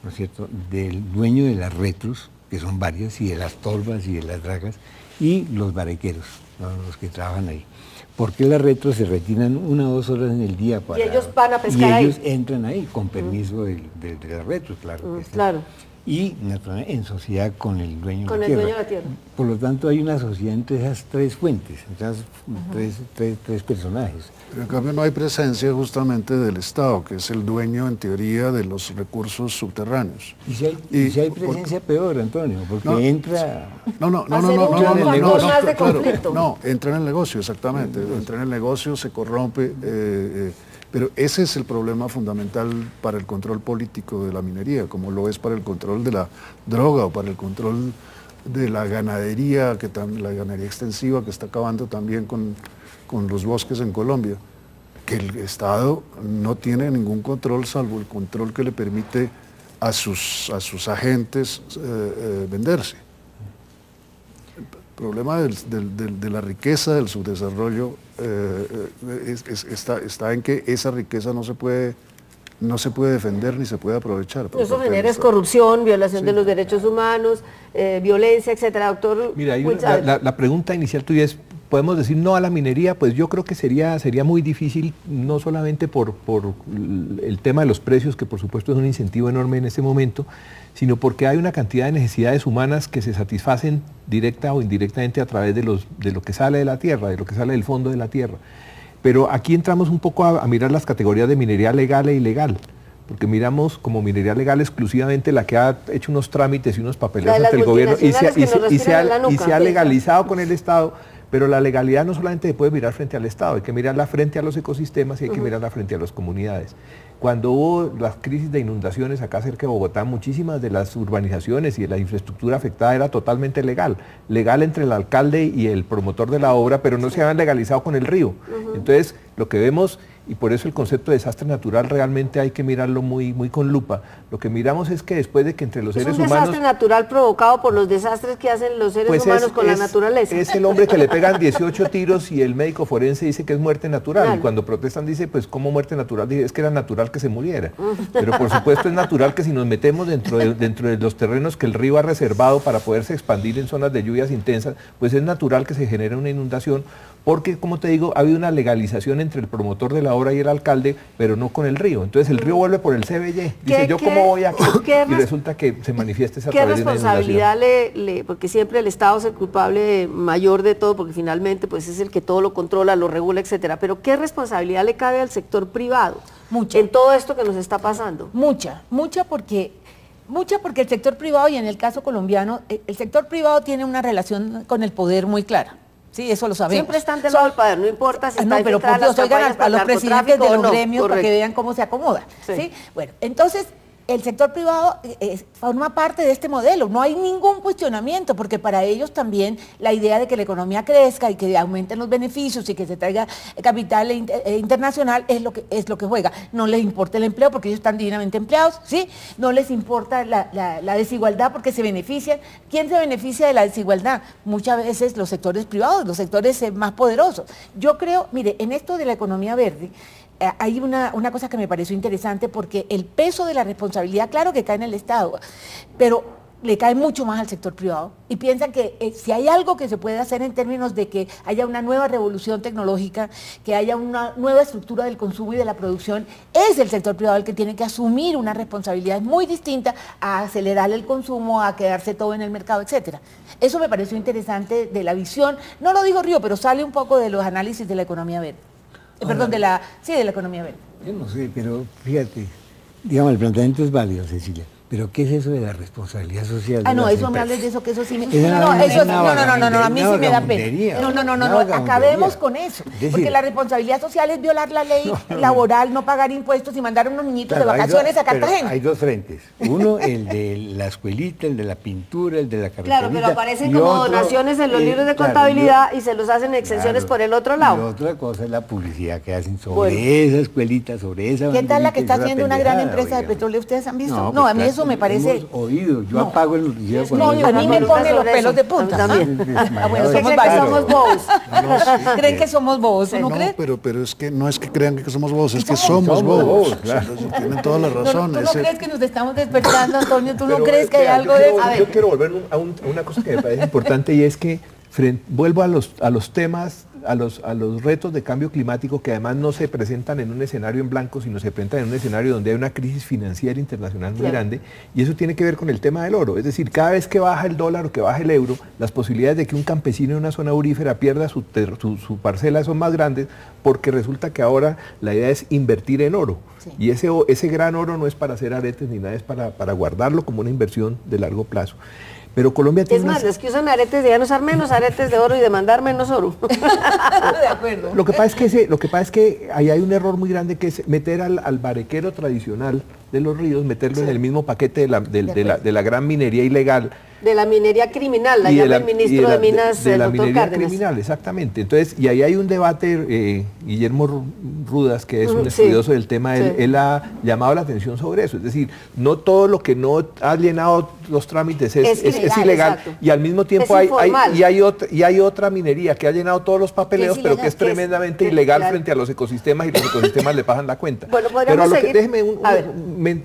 ¿no es cierto?, del dueño de las retros, que son varias, y de las tolvas y de las dragas, y los barequeros, ¿no?, los que trabajan ahí. Porque las retros se retiran 1 o 2 horas en el día para... Y ellos van a pescar ahí. Y ellos entran ahí, con permiso de las retros, claro. Claro. Y naturalmente en sociedad con el dueño de la tierra. Por lo tanto hay una sociedad entre esas 3 fuentes, entre esas tres personajes. Pero en cambio no hay presencia justamente del Estado, que es el dueño en teoría de los recursos subterráneos. Y si hay presencia peor, Antonio, porque entra... No, entra en el negocio, exactamente, entra en el negocio, se corrompe, pero ese es el problema fundamental para el control político de la minería, como lo es para el control de la droga o para el control de la ganadería, la ganadería extensiva que está acabando también con los bosques en Colombia, que el Estado no tiene ningún control salvo el control que le permite a sus agentes venderse. El problema de la riqueza, del subdesarrollo, está en que esa riqueza no se puede defender ni se puede aprovechar. Eso genera corrupción, violación de los derechos humanos, violencia, etcétera. Doctor, mira, la pregunta inicial tuya es, ¿podemos decir no a la minería? Pues yo creo que sería muy difícil, no solamente por el tema de los precios, que por supuesto es un incentivo enorme en este momento, sino porque hay una cantidad de necesidades humanas que se satisfacen directa o indirectamente a través de lo que sale de la tierra, de lo que sale del fondo de la tierra. Pero aquí entramos un poco a mirar las categorías de minería legal e ilegal, porque miramos como minería legal exclusivamente la que ha hecho unos trámites y unos papeleos ante el gobierno y se ha legalizado con el Estado, pero la legalidad no solamente se puede mirar frente al Estado, hay que mirarla frente a los ecosistemas y hay que mirarla frente a las comunidades. Cuando hubo las crisis de inundaciones acá cerca de Bogotá, muchísimas de las urbanizaciones y de la infraestructura afectada era totalmente legal entre el alcalde y el promotor de la obra, pero no se habían legalizado con el río. Entonces, lo que vemos y por eso el concepto de desastre natural realmente hay que mirarlo muy con lupa. Lo que miramos es que después de que entre los seres humanos... ¿Es un desastre natural provocado por los desastres que hacen los seres humanos con la naturaleza? Es el hombre que le pegan 18 tiros y el médico forense dice que es muerte natural, y cuando protestan dice, pues ¿cómo muerte natural? Dice, es que era natural que se muriera. Pero por supuesto es natural que si nos metemos dentro de los terrenos que el río ha reservado para poderse expandir en zonas de lluvias intensas, pues es natural que se genere una inundación, porque, como te digo, ha habido una legalización entre el promotor de la obra y el alcalde, pero no con el río. Entonces el río vuelve por el CBY. Dice, ¿yo cómo voy aquí? Y resulta que se manifiesta esa través de una inundación. ¿Qué responsabilidad porque siempre el Estado es el culpable mayor de todo, porque finalmente pues es el que todo lo controla, lo regula, etcétera? Pero ¿qué responsabilidad le cabe al sector privado en todo esto que nos está pasando? Mucha porque el sector privado, y en el caso colombiano, el sector privado tiene una relación con el poder muy clara. Sí, eso lo sabemos. Siempre están del lado del poder, no importa si está pero por Dios, oigan a los presidentes de los gremios para que vean cómo se acomoda. ¿Sí? Bueno, entonces, el sector privado forma parte de este modelo, no hay ningún cuestionamiento, porque para ellos también la idea de que la economía crezca y que aumenten los beneficios y que se traiga capital internacional es lo que juega. No les importa el empleo porque ellos están divinamente empleados, ¿sí? No les importa la desigualdad porque se benefician. ¿Quién se beneficia de la desigualdad? Muchas veces los sectores privados, los sectores más poderosos. Yo creo, mire, en esto de la economía verde, hay una cosa que me pareció interesante, porque el peso de la responsabilidad, claro que cae en el Estado, pero le cae mucho más al sector privado, y piensan que si hay algo que se puede hacer en términos de que haya una nueva revolución tecnológica, que haya una nueva estructura del consumo y de la producción, es el sector privado el que tiene que asumir una responsabilidad muy distinta a acelerar el consumo, a quedarse todo en el mercado, etcétera. Eso me pareció interesante de la visión, no lo digo Río, pero sale un poco de los análisis de la economía verde. Perdón, de la economía verde. Yo no sé, pero fíjate, digamos, el planteamiento es válido, Cecilia, pero ¿qué es eso de la responsabilidad social? No, eso me hables de eso, que eso sí me... No, a mí sí me da pena. No, acabemos con eso, porque la responsabilidad social es violar la ley laboral, no pagar impuestos y mandar a unos niñitos de vacaciones a Cartagena. Hay dos frentes, uno el de la escuelita, el de la pintura, el de la carreterita. Claro, pero aparecen como donaciones en los libros de contabilidad y se los hacen exenciones por el otro lado. Y otra cosa es la publicidad que hacen sobre esa escuelita, sobre esa... ¿Qué tal la que está haciendo una gran empresa de petróleo? ¿Ustedes han visto? No, a mí eso me parece... Hemos oído, yo apago el noticiero. No, a mí me pone los pelos de punta. También. Bueno, somos bobos. ¿Creen que somos bobos? ¿No creen? Pero es que no es que crean que somos bobos, es que somos bobos. Claro. Tienen toda la razón. ¿Tú no crees que nos estamos despertando, Antonio? ¿Tú no crees que hay algo de eso? Yo quiero volver a una cosa que me parece importante, y es que vuelvo a los temas, a los retos de cambio climático, que además no se presentan en un escenario en blanco, sino se presentan en un escenario donde hay una crisis financiera internacional muy grande, y eso tiene que ver con el tema del oro. Es decir, cada vez que baja el dólar o que baja el euro, las posibilidades de que un campesino en una zona aurífera pierda su parcela son más grandes, porque resulta que ahora la idea es invertir en oro. Sí. Y ese gran oro no es para hacer aretes ni nada, es para guardarlo como una inversión de largo plazo. Pero Colombia tiene... Es más, los que usan aretes deberían usar menos aretes de oro y demandar menos oro. De acuerdo. Lo que pasa es que ahí hay un error muy grande, que es meter al barequero tradicional de los ríos, meterlo en el mismo paquete de la gran minería ilegal. De la minería criminal, la llama el ministro de Minas, de la doctor minería Cárdenas. Criminal, exactamente. Entonces, y ahí hay un debate, Guillermo Rudas, que es un estudioso del tema, él ha llamado la atención sobre eso. Es decir, no todo lo que no ha llenado los trámites es ilegal, y al mismo tiempo hay otra minería que ha llenado todos los papeleos, pero que es tremendamente ilegal frente a los ecosistemas, y los ecosistemas le pagan la cuenta. Bueno, podríamos seguir. Déjeme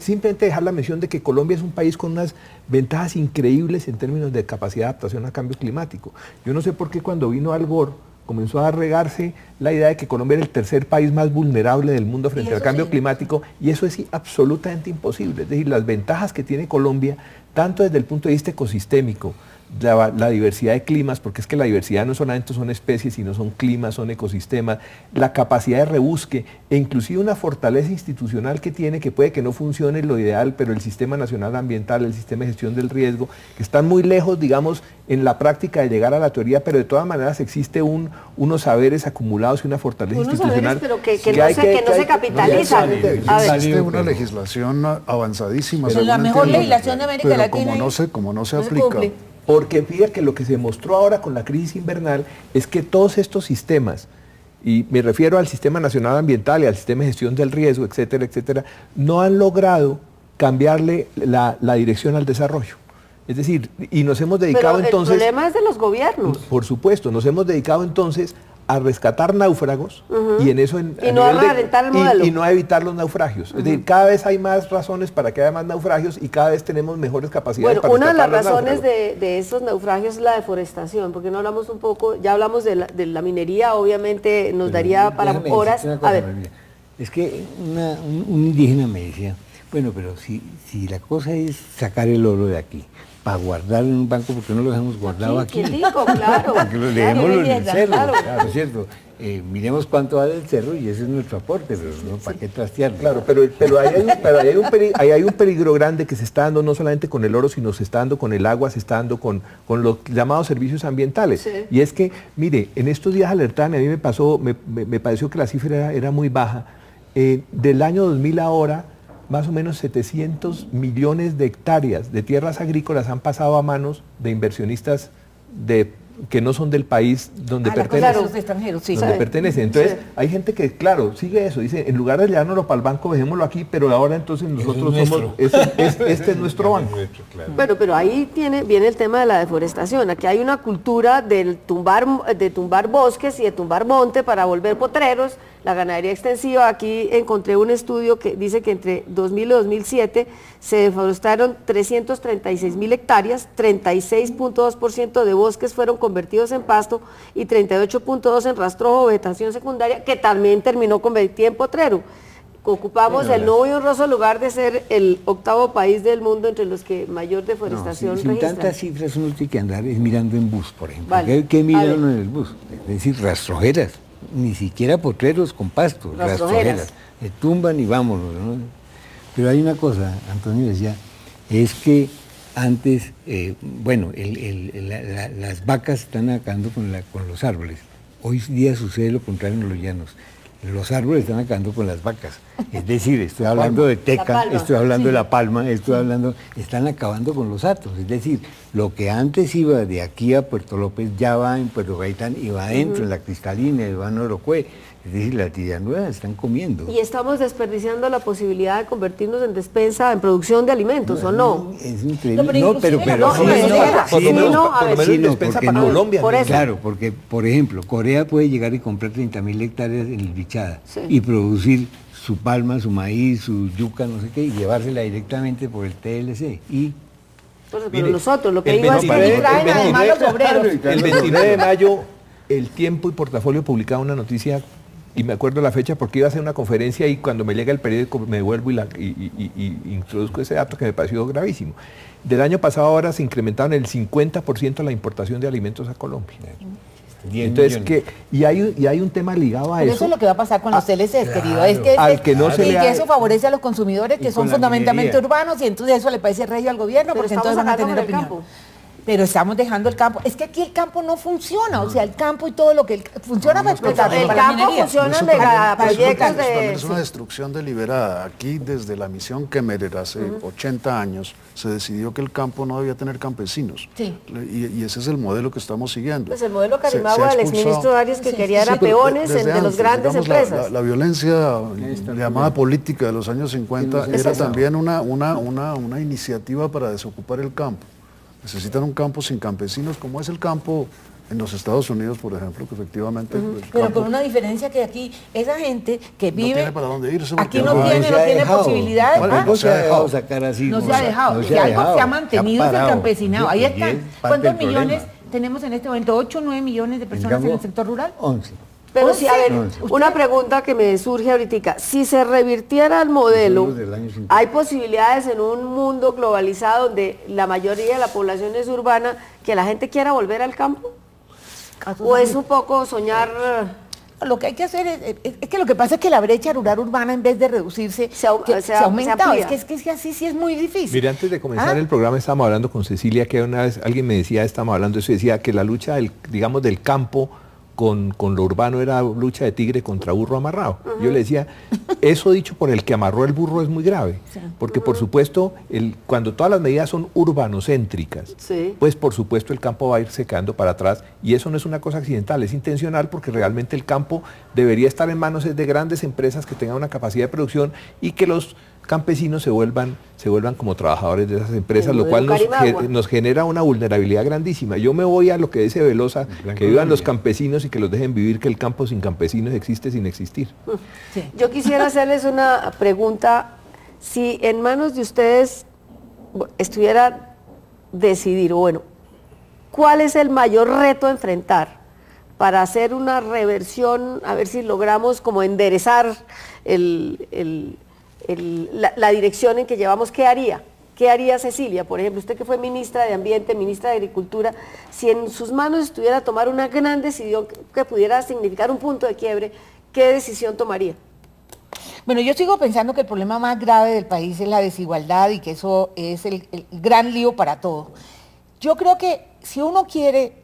simplemente dejar la mención de que Colombia es un país con unas ventajas increíbles en términos de capacidad de adaptación a cambio climático. Yo no sé por qué cuando vino Al Gore comenzó a regarse la idea de que Colombia era el tercer país más vulnerable del mundo frente al cambio climático, y eso es absolutamente imposible. Es decir, las ventajas que tiene Colombia, tanto desde el punto de vista ecosistémico, la diversidad de climas, porque es que la diversidad no solamente son especies, sino son climas, son ecosistemas, la capacidad de rebusque, e inclusive una fortaleza institucional que tiene, que puede que no funcione lo ideal, pero el Sistema Nacional Ambiental, el Sistema de Gestión del Riesgo, que están muy lejos, digamos, en la práctica de llegar a la teoría, pero de todas maneras existe unos saberes acumulados y una fortaleza institucional. Pero que no se capitalizan. Existe una legislación avanzadísima. Pero la mejor legislación de América Latina. Como no se aplica. Porque fíjate que lo que se mostró ahora con la crisis invernal es que todos estos sistemas y me refiero al Sistema Nacional Ambiental y al Sistema de Gestión del Riesgo, etcétera, etcétera, no han logrado cambiarle la dirección al desarrollo. Es decir, y nos hemos dedicado entonces... Pero el problema es de los gobiernos. Por supuesto, nos hemos dedicado entonces a rescatar náufragos y en eso... Y no a reventar el modelo. Y no a evitar los naufragios. Es decir, cada vez hay más razones para que haya más naufragios y cada vez tenemos mejores capacidades para una de las rescatar los razones de esos naufragios es la deforestación, porque no hablamos un poco, ya hablamos de la minería, obviamente nos daría para horas. A ver. Es que un indígena me decía, bueno, pero si la cosa es sacar el oro de aquí, para guardarlo en un banco, porque no lo dejamos guardado aquí. Claro. Porque lo dejémoslo en el cerro, claro, es cierto. Miremos cuánto vale el cerro y ese es nuestro aporte, pero no, ¿para qué trastearlo? Claro, pero ahí hay un peligro grande que se está dando no solamente con el oro, sino se está dando con el agua, se está dando con los llamados servicios ambientales. Sí. Y es que, mire, en estos días alertaban, a mí me pareció que la cifra era muy baja. Del año 2000 ahora, más o menos 700 millones de hectáreas de tierras agrícolas han pasado a manos de inversionistas que no son del país donde pertenecen. Claro, los extranjeros, sí. Donde pertenecen. Entonces, hay gente que, claro, sigue eso. Dice, en lugar de llevárnoslo para el banco, dejémoslo aquí, pero ahora entonces nosotros somos... Este es nuestro banco. Claro. Pero ahí viene el tema de la deforestación. Aquí hay una cultura de tumbar bosques y de tumbar monte para volver potreros. La ganadería extensiva, aquí encontré un estudio que dice que entre 2000 y 2007 se deforestaron 336.000 hectáreas, 36.2% de bosques fueron convertidos en pasto y 38.2% en rastrojo o vegetación secundaria, que también terminó convertida en potrero. Ocupamos el nuevo y honroso lugar de ser el 8º país del mundo entre los que mayor deforestación sin registran. tantas cifras uno tiene que andar mirando en bus, por ejemplo. Vale. ¿Qué mira uno en el bus? Es decir, rastrojeras. Ni siquiera potreros con pasto, rastrojeras. Se tumban y vámonos, ¿no? Pero hay una cosa, Antonio decía, es que antes, las vacas están acabando con los árboles. Hoy día sucede lo contrario en los llanos. Los árboles están acabando con las vacas. Es decir, estoy hablando de teca, estoy hablando de la palma, están acabando con los hatos. Es decir, lo que antes iba de aquí a Puerto López ya va en Puerto Gaitán y va adentro, en la Cristalina, y va en Orocué. Es decir, la tillanueva están comiendo. Y estamos desperdiciando la posibilidad de convertirnos en despensa, en producción de alimentos, ¿o no? Es increíble. No, pero despensa para Colombia. Claro, porque, por ejemplo, Corea puede llegar y comprar 30.000 hectáreas en el Bichada y producir su palma, su maíz, su yuca, no sé qué, y llevársela directamente por el TLC. Pero nosotros, lo que digo es que traen además los obreros. El 29 de mayo, El Tiempo y Portafolio publicaba una noticia, y me acuerdo la fecha porque iba a hacer una conferencia y cuando me llega el periódico me devuelvo y introduzco ese dato que me pareció gravísimo. Del año pasado ahora se incrementaron el 50% la importación de alimentos a Colombia. Entonces, y hay un tema ligado a eso. Eso es lo que va a pasar con los CLCs, querido. Es que eso favorece a los consumidores que son fundamentalmente urbanos y entonces eso le parece regio al gobierno porque entonces van a tener opinión. Pero estamos dejando el campo. Es que aquí el campo no funciona, o sea, el campo y todo lo que funciona para explotar. El campo funciona en megaproyectos de... Es una destrucción deliberada. Aquí, desde la misión Kemmerer, hace 80 años, se decidió que el campo no debía tener campesinos. Sí. Y ese es el modelo que estamos siguiendo. Pues el modelo Carimagua del exministro Arias que quería era peones de los grandes empresas. La violencia llamada política de los años 50 era también una iniciativa para desocupar el campo. Necesitan un campo sin campesinos, como es el campo en los Estados Unidos, por ejemplo, que efectivamente... Pero con una diferencia que aquí, esa gente que vive... No tiene para dónde irse. Aquí no tiene posibilidades. No se ha dejado sacar así. No se ha dejado. Si algo se ha mantenido es el campesinado. Ahí están. ¿Cuántos millones tenemos en este momento? ¿8 o 9 millones de personas en el sector rural? 11. Pero sí, a ver, una pregunta que me surge ahorita, si se revirtiera el modelo, ¿hay posibilidades en un mundo globalizado donde la mayoría de la población es urbana, que la gente quiera volver al campo? ¿O es un poco soñar? Lo que hay que hacer es que lo que pasa es que la brecha rural-urbana en vez de reducirse se ha aumentado, es que así sí es muy difícil. Mire, antes de comenzar el programa estábamos hablando con Cecilia, que una vez alguien me decía, estábamos hablando de eso, decía que la lucha del campo con lo urbano era lucha de tigre contra burro amarrado. Yo le decía, eso dicho por el que amarró el burro es muy grave, porque por supuesto, cuando todas las medidas son urbanocéntricas, pues por supuesto el campo va a irse quedando para atrás, y eso no es una cosa accidental, es intencional, porque realmente el campo debería estar en manos de grandes empresas que tengan una capacidad de producción y que los campesinos se vuelvan como trabajadores de esas empresas, lo cual nos genera una vulnerabilidad grandísima. Yo me voy a lo que dice Velosa, que vivan los campesinos y que los dejen vivir, que el campo sin campesinos existe sin existir. Sí. Yo quisiera hacerles una pregunta, si en manos de ustedes estuviera decidir, bueno, ¿cuál es el mayor reto a enfrentar para hacer una reversión, a ver si logramos como enderezar la dirección en que llevamos? ¿Qué haría? ¿Qué haría Cecilia? Por ejemplo, usted que fue ministra de Ambiente, ministra de Agricultura, si en sus manos estuviera tomar una gran decisión que pudiera significar un punto de quiebre, ¿qué decisión tomaría? Bueno, yo sigo pensando que el problema más grave del país es la desigualdad y que eso es el gran lío para todo. Yo creo que si uno quiere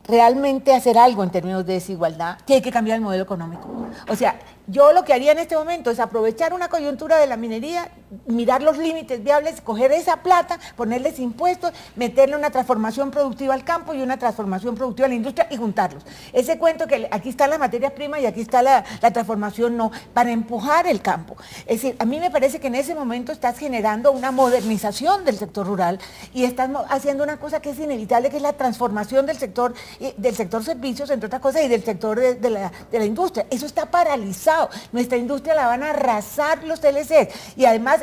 realmente hacer algo en términos de desigualdad, tiene que cambiar el modelo económico. O sea, yo lo que haría en este momento es aprovechar una coyuntura de la minería, mirar los límites viables, coger esa plata, ponerles impuestos, meterle una transformación productiva al campo y una transformación productiva a la industria y juntarlos. Ese cuento que aquí están las materias primas y aquí está la transformación, no, para empujar el campo. Es decir, a mí me parece que en ese momento estás generando una modernización del sector rural y estás haciendo una cosa que es inevitable, que es la transformación del sector servicios, entre otras cosas, y del sector de la industria. Eso está paralizado. Nuestra industria la van a arrasar los TLCs y además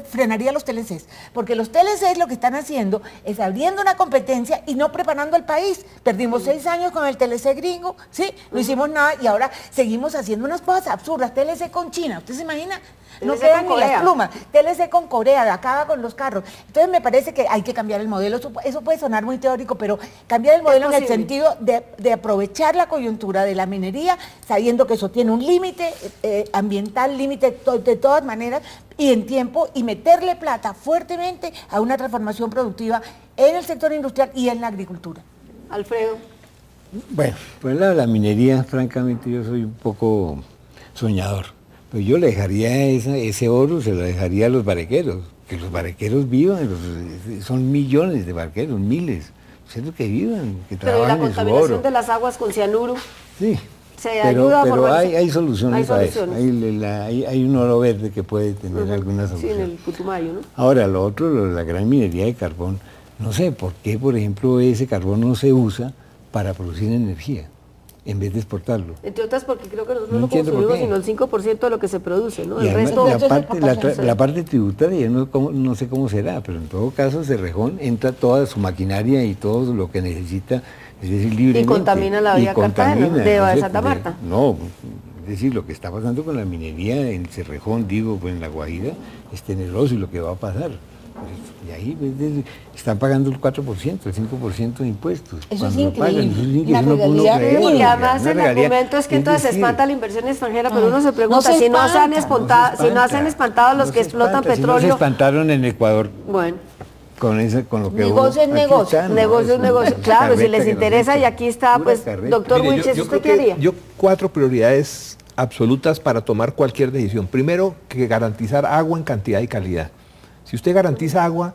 frenaría los TLCs, porque los TLCs lo que están haciendo es abriendo una competencia y no preparando al país. Perdimos 6 años con el TLC gringo, ¿sí? No hicimos nada y ahora seguimos haciendo unas cosas absurdas. TLC con China, ¿usted se imagina? No quedan ni las plumas. TLC con Corea, acaba con los carros. Entonces me parece que hay que cambiar el modelo. Eso puede sonar muy teórico, pero cambiar el modelo en el sentido de aprovechar la coyuntura de la minería, sabiendo que eso tiene un límite ambiental, límite de todas maneras, y en tiempo, y meterle plata fuertemente a una transformación productiva en el sector industrial y en la agricultura. Alfredo. Bueno, pues la minería, francamente, yo soy un poco soñador. Pues yo le dejaría ese oro, se lo dejaría a los barqueros, que los barqueros vivan, son millones de barqueros, miles, que vivan, que trabajen en su oro. Pero la contaminación de las aguas con cianuro, sí, se ayuda pero hay soluciones a eso, hay un oro verde que puede tener alguna solución. Sí, en el Putumayo, ¿no? Ahora, lo otro, la gran minería de carbón, no sé por qué, por ejemplo, ese carbón no se usa para producir energía, en vez de exportarlo. Entre otras porque creo que nosotros no consumimos sino el 5% de lo que se produce, ¿no? Y el además, resto... la parte tributaria, no sé cómo será, pero en todo caso Cerrejón entra toda su maquinaria y todo lo que necesita, es decir, libremente. Y contamina la vía Cartagena, de Santa Marta. No, es decir, lo que está pasando con la minería en Cerrejón, pues en La Guajira, es tenebroso y lo que va a pasar. Y ahí están pagando el 4%, el 5% de impuestos. Eso es increíble. Y además el argumento es que entonces se espanta la inversión extranjera, pero uno se pregunta, si no se han espantado los que explotan petróleo. Si no se espantaron en Ecuador. Bueno. Con lo que negocio es negocio. Negocio es negocio. Claro, si les interesa, y aquí está, pues, doctor Wilches, ¿usted qué haría? Yo 4 prioridades absolutas para tomar cualquier decisión. Primero, que garantizar agua en cantidad y calidad. Si usted garantiza agua,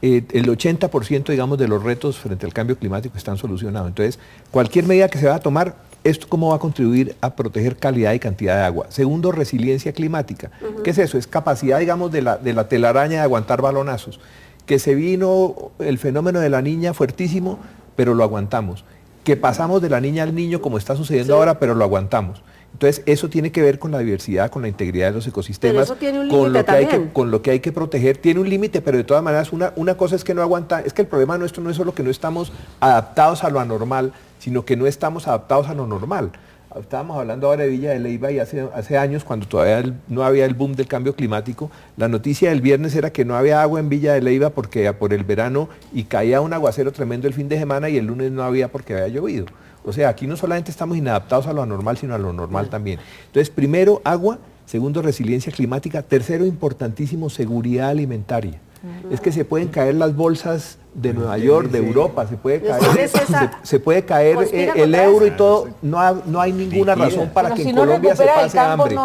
el 80%, digamos, de los retos frente al cambio climático están solucionados. Entonces, cualquier medida que se va a tomar, ¿esto cómo va a contribuir a proteger calidad y cantidad de agua? Segundo, resiliencia climática. ¿Qué es eso? Es capacidad, digamos, de la telaraña de aguantar balonazos. Que se vino el fenómeno de la niña fuertísimo, pero lo aguantamos. Que pasamos de la niña al niño, como está sucediendo ahora, pero lo aguantamos. Entonces, eso tiene que ver con la diversidad, con la integridad de los ecosistemas, pero eso tiene un límite también. Con lo que hay que proteger. Tiene un límite, pero de todas maneras, una cosa es que no aguanta, es que el problema nuestro no es solo que no estamos adaptados a lo anormal, sino que no estamos adaptados a lo normal. Estábamos hablando ahora de Villa de Leyva y hace años, cuando todavía no había el boom del cambio climático, la noticia del viernes era que no había agua en Villa de Leyva porque por el verano y caía un aguacero tremendo el fin de semana y el lunes no había porque había llovido. O sea, aquí no solamente estamos inadaptados a lo anormal, sino a lo normal también. Entonces, primero, agua. Segundo, resiliencia climática. Tercero, importantísimo, seguridad alimentaria. Es que se pueden caer las bolsas de Nueva York, de Europa, se puede caer el euro y todo, no hay ninguna razón para que en Colombia se pase hambre.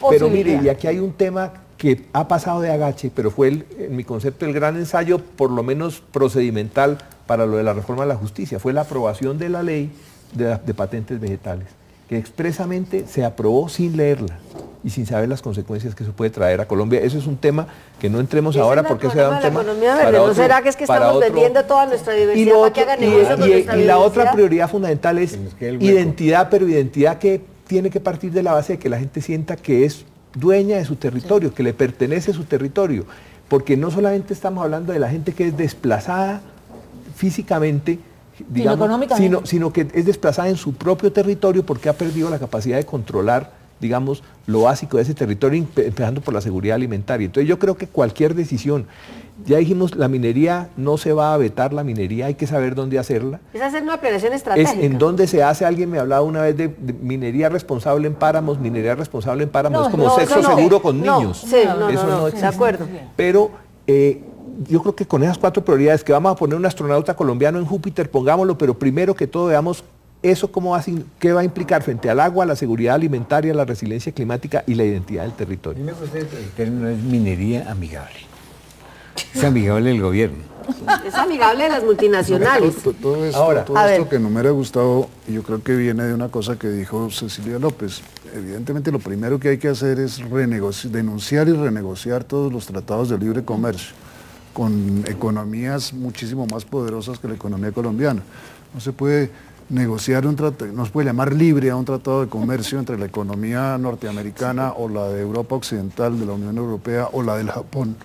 Pero mire, y aquí hay un tema que ha pasado de agache, pero fue en mi concepto el gran ensayo, por lo menos procedimental, para lo de la reforma de la justicia, fue la aprobación de la ley de patentes vegetales, que expresamente se aprobó sin leerla y sin saber las consecuencias que eso puede traer a Colombia. Eso es un tema que no entremos ahora porque se da un tema para otro, ¿no será que es que estamos vendiendo toda nuestra diversidad para que hagan negocios con nuestra diversidad? Y la otra prioridad fundamental es identidad, pero identidad que tiene que partir de la base de que la gente sienta que es dueña de su territorio, que le pertenece su territorio, porque no solamente estamos hablando de la gente que es desplazada físicamente, digamos, sino que es desplazada en su propio territorio porque ha perdido la capacidad de controlar, digamos, lo básico de ese territorio, empezando por la seguridad alimentaria. Entonces yo creo que cualquier decisión, ya dijimos, la minería no se va a vetar, la minería hay que saber dónde hacerla. Es hacer una planeación estratégica. Es en dónde se hace. Alguien me hablaba una vez de minería responsable en páramos, es como sexo seguro con niños. No, de acuerdo. Pero yo creo que con esas 4 prioridades, que vamos a poner un astronauta colombiano en Júpiter, pongámoslo, pero primero que todo veamos eso qué va a implicar frente al agua, la seguridad alimentaria, la resiliencia climática y la identidad del territorio. A mí me gusta el término es minería amigable. Es amigable del gobierno. Es amigable de las multinacionales. Todo esto que no me ha gustado, yo creo que viene de una cosa que dijo Cecilia López. Evidentemente lo primero que hay que hacer es denunciar y renegociar todos los tratados de libre comercio con economías muchísimo más poderosas que la economía colombiana. No se puede negociar un tratado, no se puede llamar libre a un tratado de comercio entre la economía norteamericana o la de Europa Occidental, de la Unión Europea, o la del Japón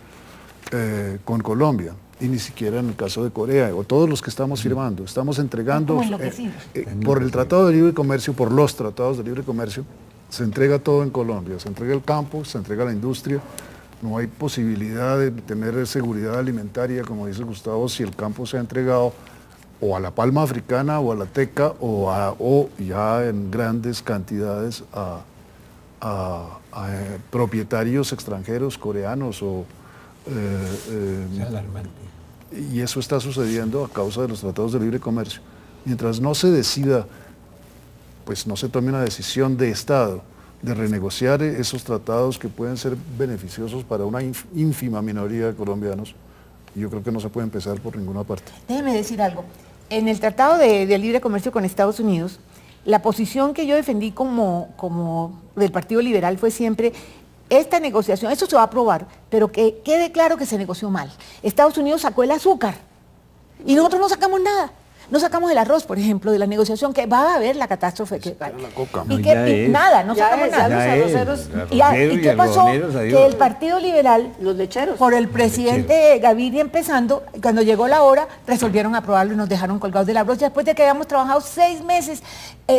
con Colombia, y ni siquiera en el caso de Corea, o todos los que estamos firmando. Estamos entregando, por el Tratado de Libre Comercio, por los tratados de libre comercio, se entrega todo en Colombia, se entrega el campo, se entrega la industria. No hay posibilidad de tener seguridad alimentaria, como dice Gustavo, si el campo se ha entregado o a la palma africana o a la teca o ya en grandes cantidades a propietarios extranjeros, coreanos y eso está sucediendo a causa de los tratados de libre comercio. Mientras no se decida, pues no se tome una decisión de Estado de renegociar esos tratados que pueden ser beneficiosos para una ínfima minoría de colombianos, yo creo que no se puede empezar por ninguna parte. Déjeme decir algo. En el Tratado de Libre Comercio con Estados Unidos, la posición que yo defendí como del Partido Liberal fue siempre: esta negociación, esto se va a aprobar, pero que quede claro que se negoció mal. Estados Unidos sacó el azúcar y nosotros no sacamos nada. No sacamos el arroz, por ejemplo, de la negociación, que va a haber la catástrofe. Nada, no sacamos nada. ¿Y qué pasó? Que el Partido Liberal, los lecheros, por el presidente Gaviria empezando, cuando llegó la hora, resolvieron aprobarlo y nos dejaron colgados de la brocha, después de que habíamos trabajado 6 meses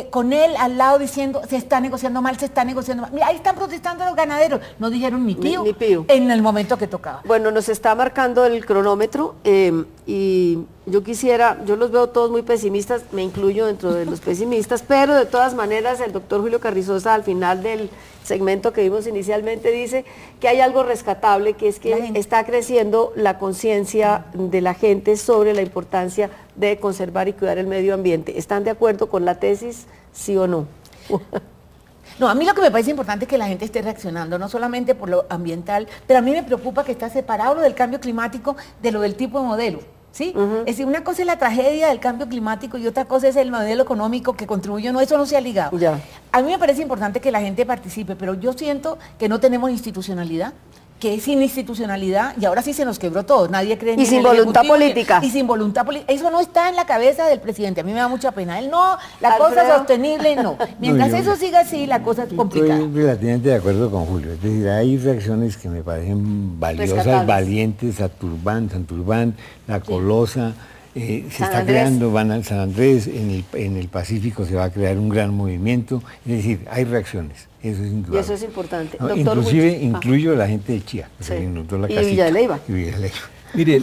con él al lado diciendo, se está negociando mal, se está negociando mal. Mira, ahí están protestando los ganaderos. No dijeron ni pío en el momento que tocaba. Bueno, nos está marcando el cronómetro y yo los veo todos muy pesimistas, me incluyo dentro de los pesimistas, pero de todas maneras el doctor Julio Carrizosa al final del segmento que vimos inicialmente dice que hay algo rescatable, que es que está creciendo la conciencia de la gente sobre la importancia de conservar y cuidar el medio ambiente. ¿Están de acuerdo con la tesis, sí o no? No, a mí lo que me parece importante es que la gente esté reaccionando, no solamente por lo ambiental, pero a mí me preocupa que está separado lo del cambio climático de lo del tipo de modelo. ¿Sí? Es decir, una cosa es la tragedia del cambio climático y otra cosa es el modelo económico que contribuye, no, eso no se ha ligado. A mí me parece importante que la gente participe, pero yo siento que no tenemos institucionalidad, que es sin institucionalidad, y ahora sí se nos quebró todo, nadie cree en sin voluntad política. Y sin voluntad política, eso no está en la cabeza del presidente, a mí me da mucha pena, él no, la cosa sostenible no. Mientras eso siga así, la cosa es complicada. Estoy relativamente de acuerdo con Julio, es decir, hay reacciones que me parecen valiosas, valientes, Santurbán, La Colosa, se está creando, van al San Andrés, en el Pacífico se va a crear un gran movimiento, es decir, hay reacciones. Eso es indudable. Y eso es importante. No, inclusive incluyo a la gente de Chía, y Villa de Leyva. Mire,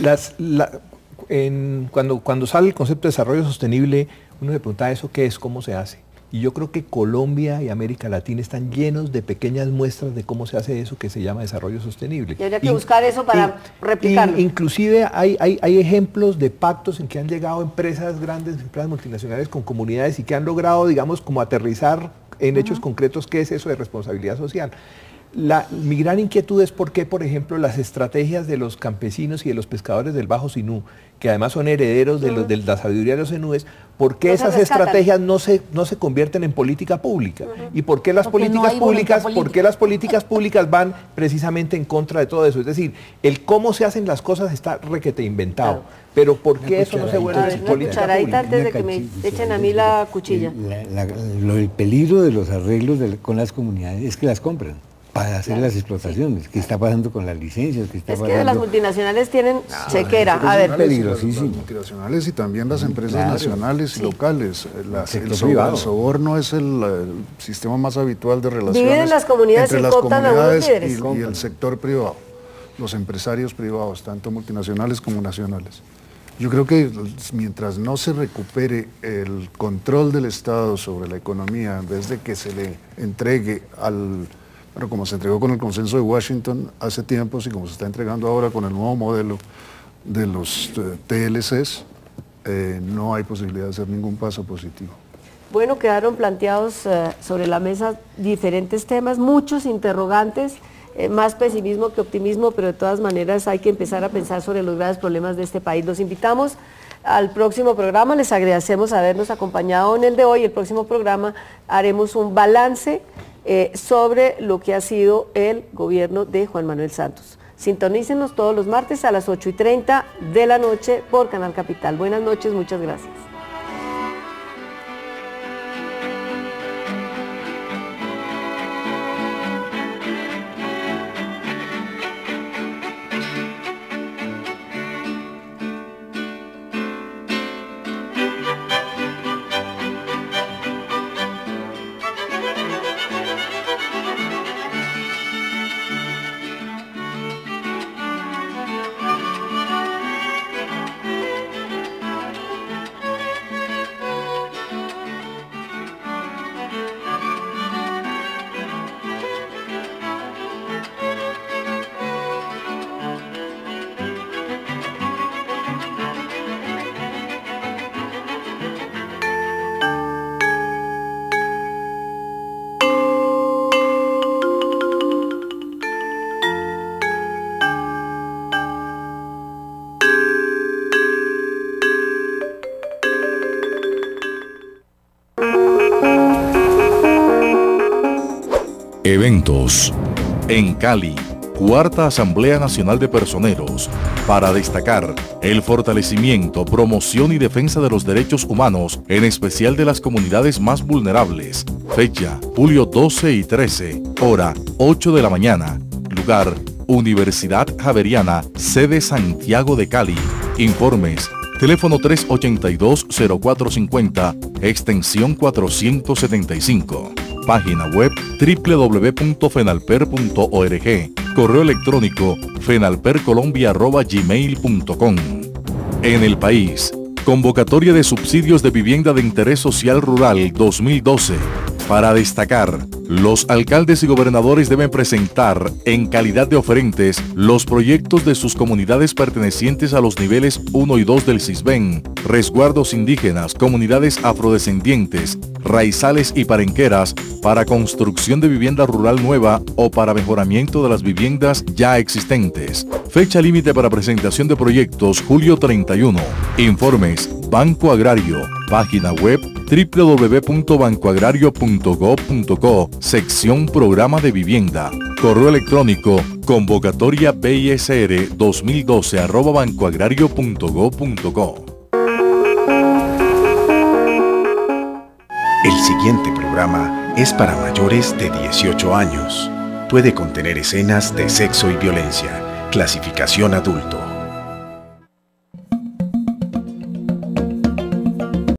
cuando sale el concepto de desarrollo sostenible, uno se pregunta eso qué es, cómo se hace. y yo creo que Colombia y América Latina están llenos de pequeñas muestras de cómo se hace eso que se llama desarrollo sostenible. Y habría que buscar eso para replicarlo. Inclusive hay ejemplos de pactos en que han llegado empresas grandes, empresas multinacionales con comunidades y que han logrado, digamos, como aterrizar en hechos concretos qué es eso de responsabilidad social. Mi gran inquietud es por qué, por ejemplo, las estrategias de los campesinos y de los pescadores del Bajo Sinú, que además son herederos de la sabiduría de los zenúes, ¿por qué esas estrategias no se convierten en política pública? ¿Y por qué las políticas públicas van precisamente en contra de todo eso? Es decir, el cómo se hacen las cosas está requete inventado, pero ¿por qué eso no se vuelve política pública? Cucharadita antes de que me echen a mí la cuchilla. El peligro de los arreglos con las comunidades es que las compran para hacer las explotaciones. ¿Qué está pasando con las licencias? ¿Qué está pasando? Que las multinacionales tienen chequera. A ver, peligrosísimo. Las multinacionales y también las empresas nacionales y locales. El soborno es el sistema más habitual de relaciones dividen las comunidades entre y cooptan a unos líderes. Y el sector privado, los empresarios privados, tanto multinacionales como nacionales. Yo creo que mientras no se recupere el control del Estado sobre la economía, en vez de que se le entregue bueno, como se entregó con el consenso de Washington hace tiempos y como se está entregando ahora con el nuevo modelo de los TLCs, no hay posibilidad de hacer ningún paso positivo. Bueno, quedaron planteados sobre la mesa diferentes temas, muchos interrogantes, más pesimismo que optimismo, pero de todas maneras hay que empezar a pensar sobre los graves problemas de este país. Los invitamos al próximo programa, les agradecemos habernos acompañado en el de hoy. El próximo programa haremos un balance sobre lo que ha sido el gobierno de Juan Manuel Santos. Sintonícenos todos los martes a las 8:30 de la noche por Canal Capital. Buenas noches, muchas gracias. Eventos. En Cali, Cuarta Asamblea Nacional de Personeros, para destacar el fortalecimiento, promoción y defensa de los derechos humanos, en especial de las comunidades más vulnerables. Fecha, julio 12 y 13, hora 8 de la mañana. Lugar, Universidad Javeriana, sede Santiago de Cali. Informes, teléfono 382-0450, extensión 475. Página web www.fenalper.org. Correo electrónico fenalpercolombia@gmail.com. En el país, convocatoria de subsidios de vivienda de interés social rural 2012. Para destacar, los alcaldes y gobernadores deben presentar, en calidad de oferentes, los proyectos de sus comunidades pertenecientes a los niveles 1 y 2 del CISBEN, resguardos indígenas, comunidades afrodescendientes, raizales y parenqueras, para construcción de vivienda rural nueva o para mejoramiento de las viviendas ya existentes. Fecha límite para presentación de proyectos, julio 31. Informes, Banco Agrario. Página web www.bancoagrario.gov.co, sección Programa de Vivienda. Correo electrónico convocatoria BISR 2012@bancoagrario.gov.co. El siguiente programa es para mayores de 18 años. Puede contener escenas de sexo y violencia. Clasificación adulto.